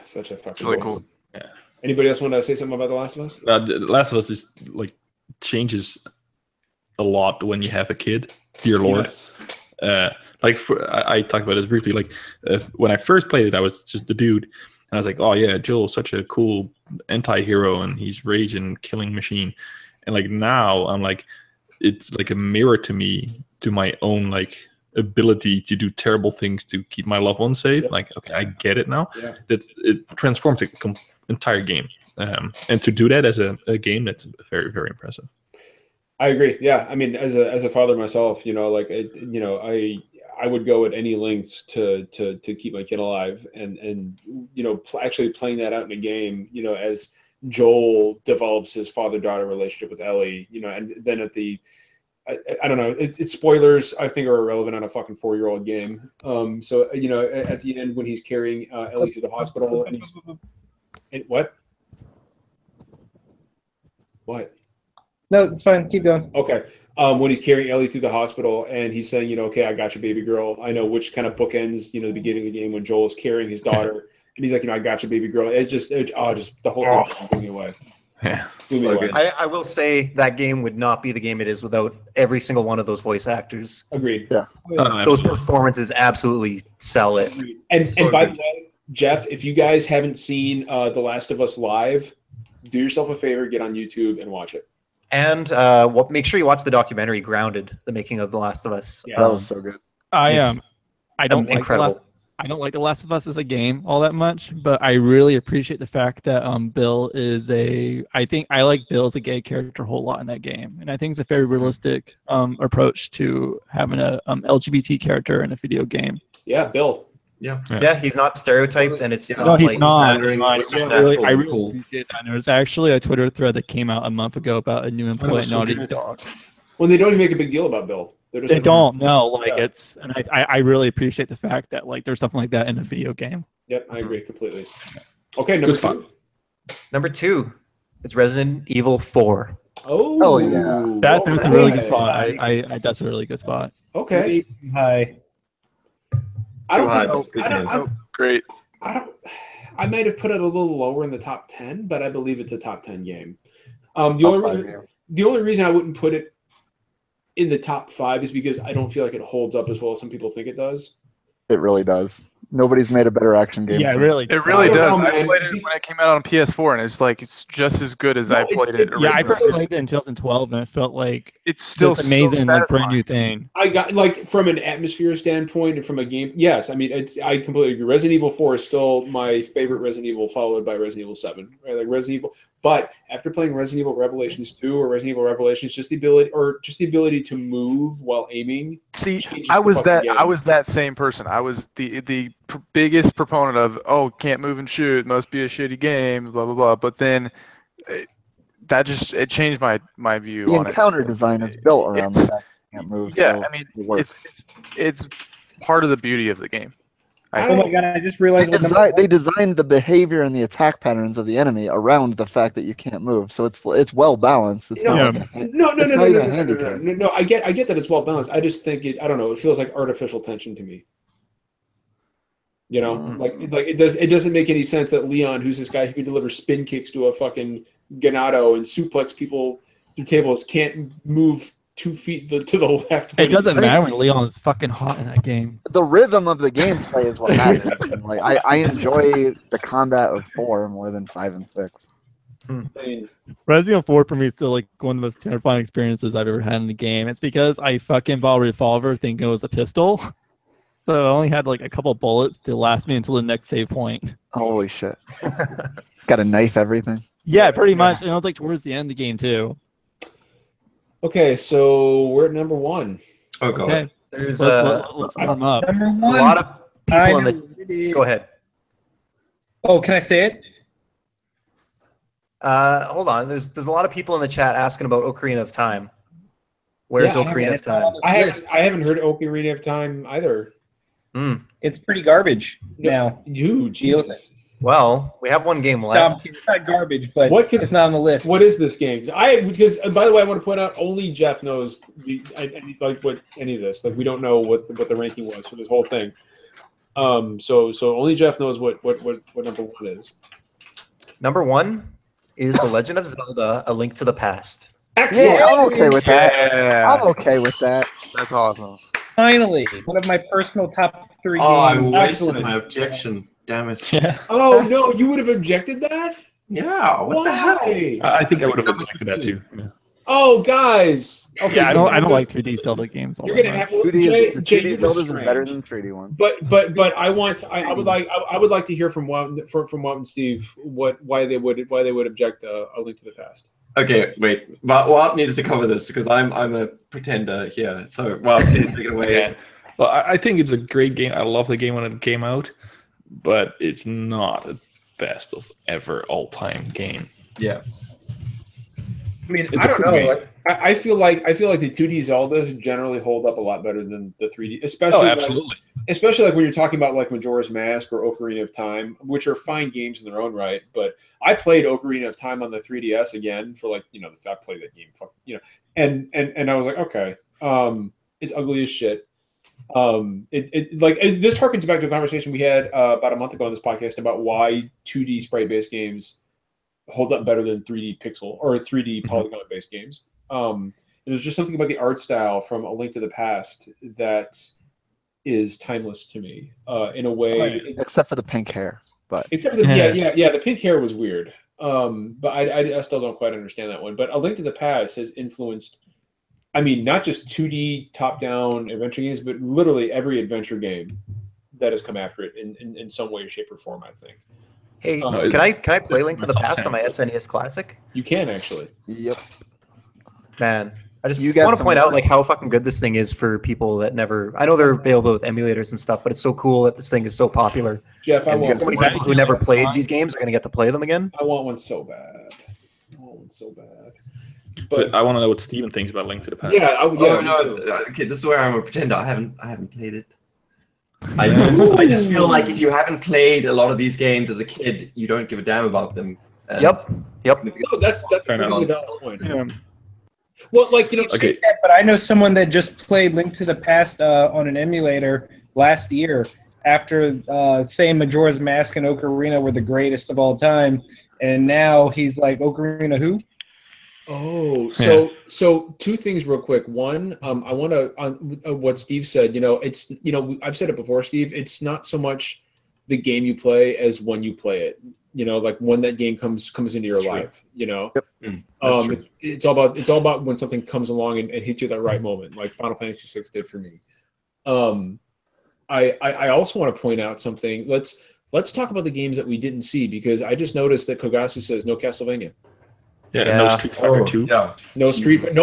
Such a fucking really awesome. cool. Yeah. Anybody else want to say something about The Last of Us? The Last of Us just changes a lot when you have a kid. Dear Lord. Yes. I talked about this briefly. When I first played it, I was just the dude, and I was like, "Oh yeah, Joel's such a cool anti-hero, and he's rage and killing machine." And now I'm like, it's like a mirror to me, to my own ability to do terrible things to keep my loved ones safe. Like, okay, I get it now. Yeah. That it transforms the entire game, and to do that as a game, that's very, very impressive. I agree. Yeah, I mean, as a father myself, like I would go at any lengths to keep my kid alive, and actually playing that out in a game, as Joel develops his father-daughter relationship with Ellie, and then at the I don't know. It's spoilers. I think are irrelevant on a fucking 4-year-old game. So at the end when he's carrying Ellie to the hospital and he's what? No, it's fine. Keep going. Okay. When he's carrying Ellie through the hospital and he's saying, okay, I got you, baby girl. I know which kind of bookends, the beginning of the game when Joel is carrying his daughter and he's like, I got you, baby girl. It's just the whole thing blew me away. Yeah. So good. I will say that game would not be the game it is without every single one of those voice actors. Agreed. Yeah. Those performances absolutely sell it. And by the way, Jeff, if you guys haven't seen The Last of Us live, do yourself a favor, get on YouTube and watch it. And make sure you watch the documentary Grounded, the making of The Last of Us. Yes. That was so good. I don't incredible. I don't like The Last of Us as a game all that much, but I really appreciate the fact that Bill is I think I like Bill as a gay character a whole lot in that game, and I think it's a very realistic approach to having a LGBT character in a video game. Yeah, Bill. Yeah, he's not stereotyped, and it's No, he's not. I really Cool. appreciate that. And there was actually a Twitter thread that came out a month ago about a new employee at Naughty Dog. Well, they don't even make a big deal about Bill. They don't know, it's, and I really appreciate the fact that there's something like that in a video game. Yep, I agree completely. Okay, number 2. Number 2, it's Resident Evil 4. Oh yeah, that's a really good spot. I that's a really good spot. Okay. Hi. Great. I might have put it a little lower in the top 10, but I believe it's a top 10 game. The only reason I wouldn't put it in the top 5 is because I don't feel like it holds up as well as some people think it does. It really does. Nobody's made a better action game. Yeah, since. really. It really does. I played it when it came out on PS4, and it's just as good as I played it. Yeah, I first played it in 2012, and it felt like it's still this amazing, so brand new thing. I got from an atmosphere standpoint and from a game. Yes, I mean I completely agree. Resident Evil 4 is still my favorite Resident Evil, followed by Resident Evil 7. Right? Like Resident Evil, but after playing Resident Evil Revelations 2 or Resident Evil Revelations, just the ability to move while aiming. See, I was that same person. I was the biggest proponent of can't move and shoot, must be a shitty game, blah blah blah. But then it changed my view on it. The encounter design is built around the fact you can't move. Yeah, so I mean it it's part of the beauty of the game. Oh my god! I just realized they designed the behavior and the attack patterns of the enemy around the fact that you can't move, so it's well balanced. It's not no. I get that it's well balanced. I just think I don't know. It feels like artificial tension to me. Like it doesn't make any sense that Leon, who's this guy who can deliver spin kicks to a fucking Ganado and suplex people through tables, can't move 2 feet to the left. It doesn't matter when Leon is fucking hot in that game. The rhythm of the gameplay is what matters. And, I enjoy the combat of 4 more than 5 and 6. Resident Evil 4 for me is still one of the most terrifying experiences I've ever had in a game. It's because I fucking bought a revolver thinking it was a pistol. So I only had a couple bullets to last me until the next save point. Holy shit. Got to knife everything. Yeah, pretty much. And I was towards the end of the game too. Okay, so we're at number 1. Oh god. Okay. There's let's put them up. a lot of people in the. Go ahead. Oh, can I say it? Hold on. There's a lot of people in the chat asking about Ocarina of Time. Where's Ocarina of Time? I haven't heard Ocarina of Time either. It's pretty garbage now. You, Jesus. Well, we have one game left. It's not garbage, but it's not on the list. What is this game? Because by the way, I want to point out only Jeff knows what any of this. We don't know what the ranking was for this whole thing. So only Jeff knows what number 1 is. Number 1 is The Legend of Zelda: A Link to the Past. Excellent. Yeah, I'm okay with that. Yeah. I'm okay with that. That's awesome. Finally, one of my personal top 3 games. I'm wasting my objection. Damn it. Yeah. Oh no, you would have objected that? Yeah. What the hell? I think I would have objected that too. Yeah. Oh, guys. Okay. Yeah, I don't like 2D Zelda games. You're gonna have 2D Zeldas are better than 3D ones. But I would like to hear from Wout and Steve why they would object a Link to the Past. Okay, wait. Wout needs to cover this because I'm a pretender here. So Wout, please take it away. Yeah. Well, I think it's a great game. I love the game when it came out, but it's not a best of ever all-time game. Yeah. I mean, I don't know. Like, I feel like the 2D Zeldas generally hold up a lot better than the 3D, especially especially like when you're talking about like Majora's Mask or Ocarina of Time, which are fine games in their own right. But I played Ocarina of Time on the 3DS again for like I played that game, and I was like, okay, it's ugly as shit. This harkens back to a conversation we had about a month ago on this podcast about why 2D sprite-based games hold up better than 3D pixel or 3D polygon-based games. There's just something about the art style from A Link to the Past that is timeless to me in a way. Except for the pink hair, but except for the pink hair was weird. But I still don't quite understand that one. But A Link to the Past has influenced, I mean, not just 2D top-down adventure games, but literally every adventure game that has come after it in some way, shape, or form, I think. Hey, can I play Link to the Past on my SNES Classic? You can actually. Yep. Man, I just want to point out like how fucking good this thing is for people that never. I know they're available with emulators and stuff, but it's so cool that this thing is so popular. Jeff, so many people who never played these games are going to get to play them again. I want one so bad. But I want to know what Steven thinks about Link to the Past. Okay, this is where I'm a pretender. I haven't played it. I just feel like if you haven't played a lot of these games as a kid, you don't give a damn about them. Yep. No, that's a really valid point. Yeah. Well, okay. But I know someone that just played Link to the Past on an emulator last year after saying Majora's Mask and Ocarina were the greatest of all time, and now he's like, Ocarina who? Oh, so two things real quick. One, I want to on what Steve said. It's I've said it before, Steve. It's not so much the game you play as when you play it. Like when that game comes into your life. Yep. It's all about when something comes along and hits you at the right moment, like Final Fantasy VI did for me. I also want to point out something. Let's talk about the games that we didn't see, because I just noticed that Kogasu says no Castlevania. Yeah, no Street Fighter 2. Yeah. No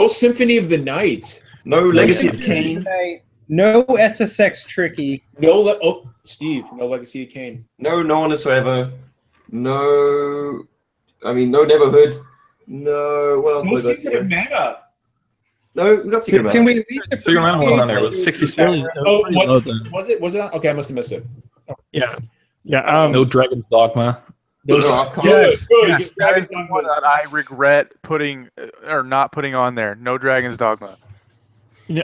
Symphony of the Night. No Legacy of Kain. No SSX Tricky. Steve, no Legacy of Kain. No one whatsoever. No Neighborhood. No, what else? No Secret of Mana. No, we got Secret of Mana. Can we Secret of Mana was on there. It was 66. Was it? Was it on? Okay, I must have missed it. Yeah. No Dragon's Dogma. Yes, that is the one that I regret putting or not putting on there. No Dragon's Dogma.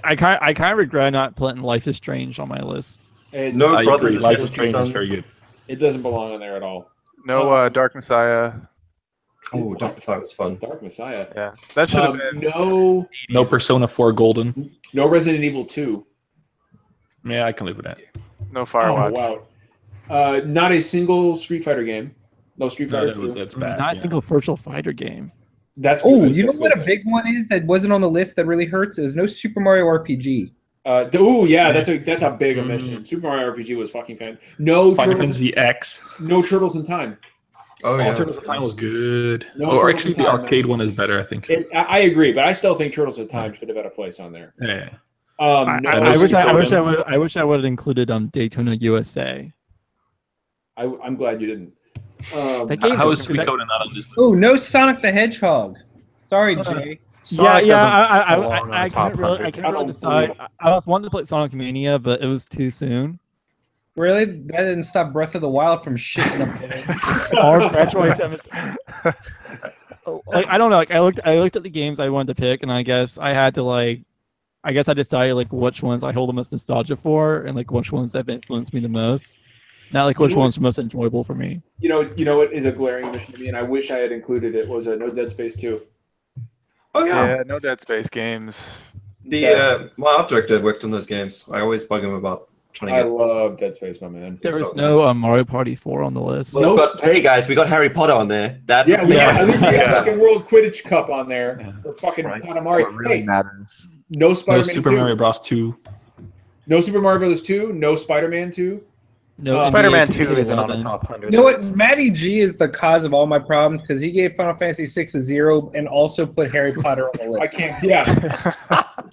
I kind of regret not putting Life is Strange on my list. No Brothers. Life is Strange is very good. It doesn't belong on there at all. No Dark Messiah. Oh, Dark Messiah was fun. Dark Messiah. Yeah, that should have been. No Persona 4 Golden. No Resident Evil 2. Yeah, I can live with that. No Firewatch. Oh, wow. Not a single Street Fighter game. No Street Fighter 2. That's bad. Not a single Virtual Fighter game. That's good. You know what a big one is that wasn't on the list that really hurts? Is no Super Mario RPG. That's a big omission. Super Mario RPG was fucking fan. No Final Fantasy X. No Turtles in Time. Oh yeah, Turtles in Time was good. Or actually, the arcade one is better, I think. I agree, but I still think Turtles in Time should have had a place on there. Yeah. I wish I would have included Daytona USA. I'm glad you didn't. How is Suikoden not on this list? Oh, no Sonic the Hedgehog. Sorry, Jay. I couldn't really decide. I was wanting to play Sonic Mania, but it was too soon. Really? That didn't stop Breath of the Wild from shitting up there. Or Metroid 7. I don't know. I looked at the games I wanted to pick, and I guess I had to I decided which ones I hold the most nostalgia for, and which ones have influenced me the most. Not which one's most enjoyable for me. You know what is a glaring omission to me, and I wish I had included it, was No Dead Space 2. Oh yeah. Yeah, no Dead Space games. My art director worked on those games. I always bug him about I love Dead Space, my man. There was no Mario Party 4 on the list. Well, hey guys, we got Harry Potter on there. At least we got fucking World Quidditch Cup on there. For fucking Katamari. What really matters. No Spider-Man No Super Mario Bros. 2. No Super Mario Bros. 2. No Spider-Man 2. No, Spider-Man 2 isn't on the top 100. You know what? Matty G is the cause of all my problems because he gave Final Fantasy 6 a 0 and also put Harry Potter on the list. I can't. Yeah.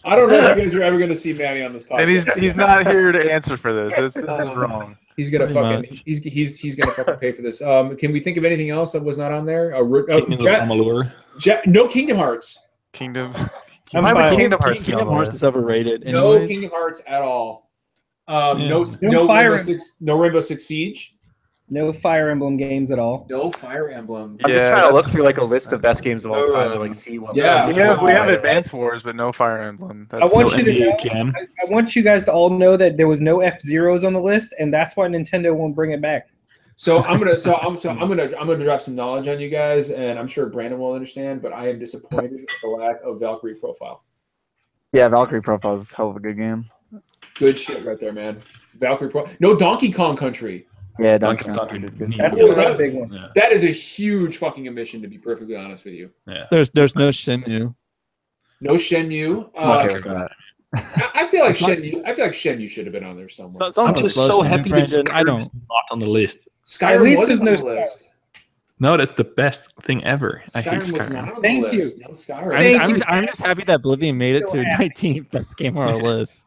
I don't know if you guys are ever going to see Matty on this podcast. And he's not here to answer for this. This is wrong. He's gonna fucking he's gonna fucking pay for this. Can we think of anything else that was not on there? No Kingdom Hearts. Kingdoms. Kingdom Hearts. Kingdom Hearts is overrated. No Kingdom Hearts at all. No Rainbow Six Siege. No Fire Emblem games at all. No Fire Emblem. I'm just trying to look through like a list of best games of all time to like see what. We have Advance Wars, but no Fire Emblem. I want you guys to all know that there was no F-Zeros on the list, and that's why Nintendo won't bring it back. So I'm gonna drop some knowledge on you guys, and I'm sure Brandon will understand. But I am disappointed with the lack of Valkyrie Profile. Yeah, Valkyrie Profile is a hell of a good game. Good shit right there, man. Valkyrie Pro. No Donkey Kong Country. Yeah, Donkey Kong Country is good. That's a big one. Yeah. That is a huge fucking omission, to be perfectly honest with you. Yeah. There's no Shenmue. No Shenmue. I feel like Shenmue should have been on there somewhere. I'm just so happy that Skyrim is not on the list. Skyrim wasn't on the list. No, that's the best thing ever. I hate Skyrim. Thank you. No Skyrim. I'm just happy that Oblivion made it to 19th best game on our list.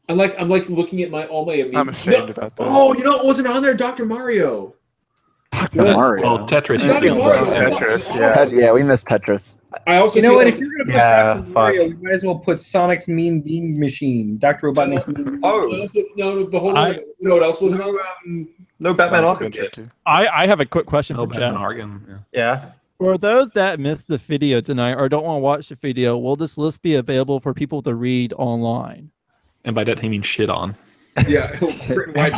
I'm like looking at all my. I'm ashamed about that. Oh, you know what wasn't on there? Dr. Mario. Mario. Oh, Tetris. Yeah, we missed Tetris. I also. You know what? If you're gonna put Dr. Mario, fuck. you might as well put Sonic's Mean Bean Machine. Dr. Robotnik's Mean Bean. No, the whole. You know what else wasn't on? No Batman Arkham. I have a quick question for Jeff. Yeah. For those that missed the video tonight or don't want to watch the video, will this list be available for people to read online? And by that he means shit on. Yeah. I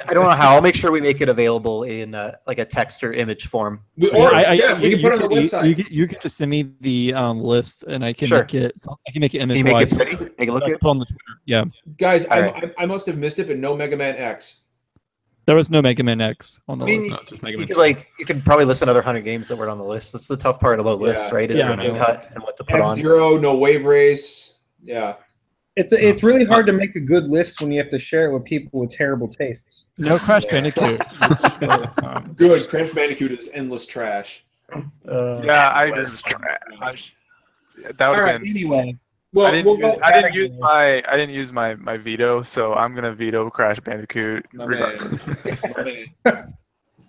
don't know how. I'll make sure we make it available in like a text or image form. We can put it on the website. You can just send me the list, and I can make it. I can make it image. Can you make it pretty? Make it look good. Put on the Twitter. Yeah. Guys, I must have missed it, but no Mega Man X. There was no Mega Man X on the list. No, just Mega Man. You could probably list another 100 games that weren't on the list. That's the tough part about lists, right? Is what to cut and what to put on. F-Zero, no Wave Race. Yeah. It's really hard to make a good list when you have to share it with people with terrible tastes. No Crash Bandicoot. Good. Crash Bandicoot is endless trash. I just trash. That would have been. Anyway. Well, I didn't use my veto, so I'm gonna veto Crash Bandicoot regardless.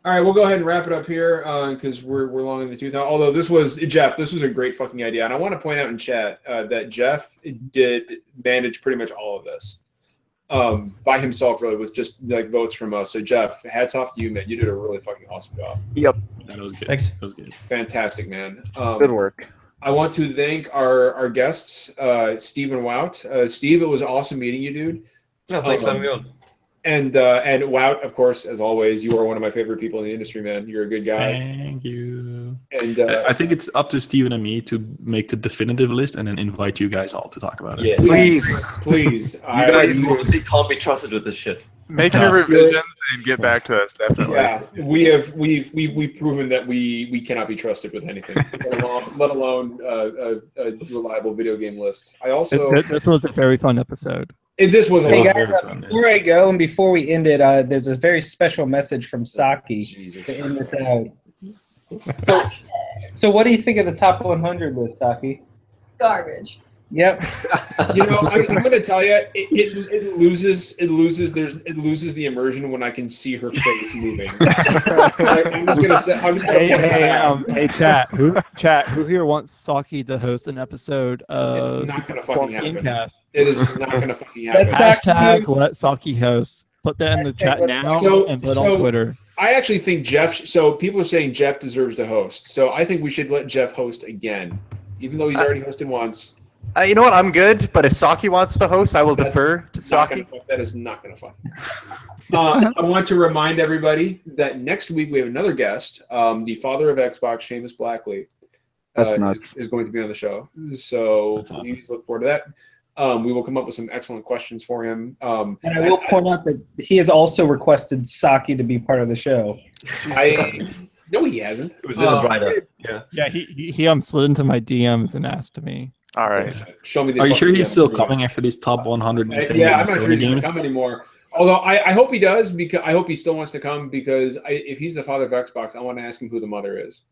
All right, we'll go ahead and wrap it up here because we're long in the tooth. Although this was a great fucking idea, and I want to point out in chat that Jeff did manage pretty much all of this by himself, really, with just like votes from us. So Jeff, hats off to you, man. You did a really fucking awesome job. Yep. That was good. Thanks. That was good. Fantastic, man. Good work. I want to thank our guests, Steve and Wout. Steve, it was awesome meeting you, dude. Oh, thanks for having me on. And Wout, of course, as always, you are one of my favorite people in the industry, man. You're a good guy. Thank you. And I think it's up to Steven and me to make the definitive list and then invite you guys all to talk about it. Yeah. Please. You guys honestly can't be trusted with this shit. Make your revisions and get back to us, definitely. Yeah, we've proven that we cannot be trusted with anything, let alone reliable video game lists. I also this was a very fun episode. This was a lot. Before I go and before we end it, there's a very special message from Saki to end this out. So what do you think of the top 100 list, Saki? Garbage. Yep. I'm going to tell you, it loses the immersion when I can see her face moving. I'm just gonna say. Hey, chat. Who here wants Saki to host an episode of It's not gonna fucking happen. Gamecast? It is not going to fucking happen. Hashtag let Saki host. Put that in the chat now and put it on Twitter. I actually think Jeff. So people are saying Jeff deserves to host. So I think we should let Jeff host again, even though he's already hosted once. You know what? I'm good, but if Saki wants to host, I will defer to Saki. That is not going to fun. I want to remind everybody that next week we have another guest, the father of Xbox, Seamus Blackley. That's nuts. Is going to be on the show. So please look forward to that. We will come up with some excellent questions for him. And I will point out that he has also requested Saki to be part of the show. No, he hasn't. It was in his write-up. Yeah, he slid into my DMs and asked me. All right. Show me. Are you sure he's still coming after these top 100? Yeah, I'm not sure he's going to come anymore. Although I hope he does, because I hope he still wants to come, because if he's the father of Xbox, I want to ask him who the mother is.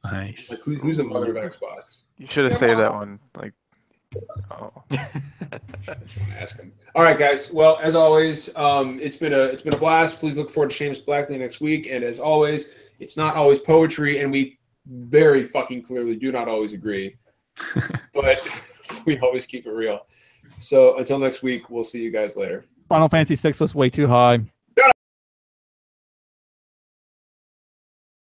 Nice. Like who's the mother of Xbox? You should have saved that one. Like, oh. I just want to ask him. All right, guys. Well, as always, it's been a blast. Please look forward to Seamus Blackley next week. And as always, it's not always poetry, and we very fucking clearly do not always agree, but we always keep it real. So until next week, we'll see you guys later. Final Fantasy VI was way too high.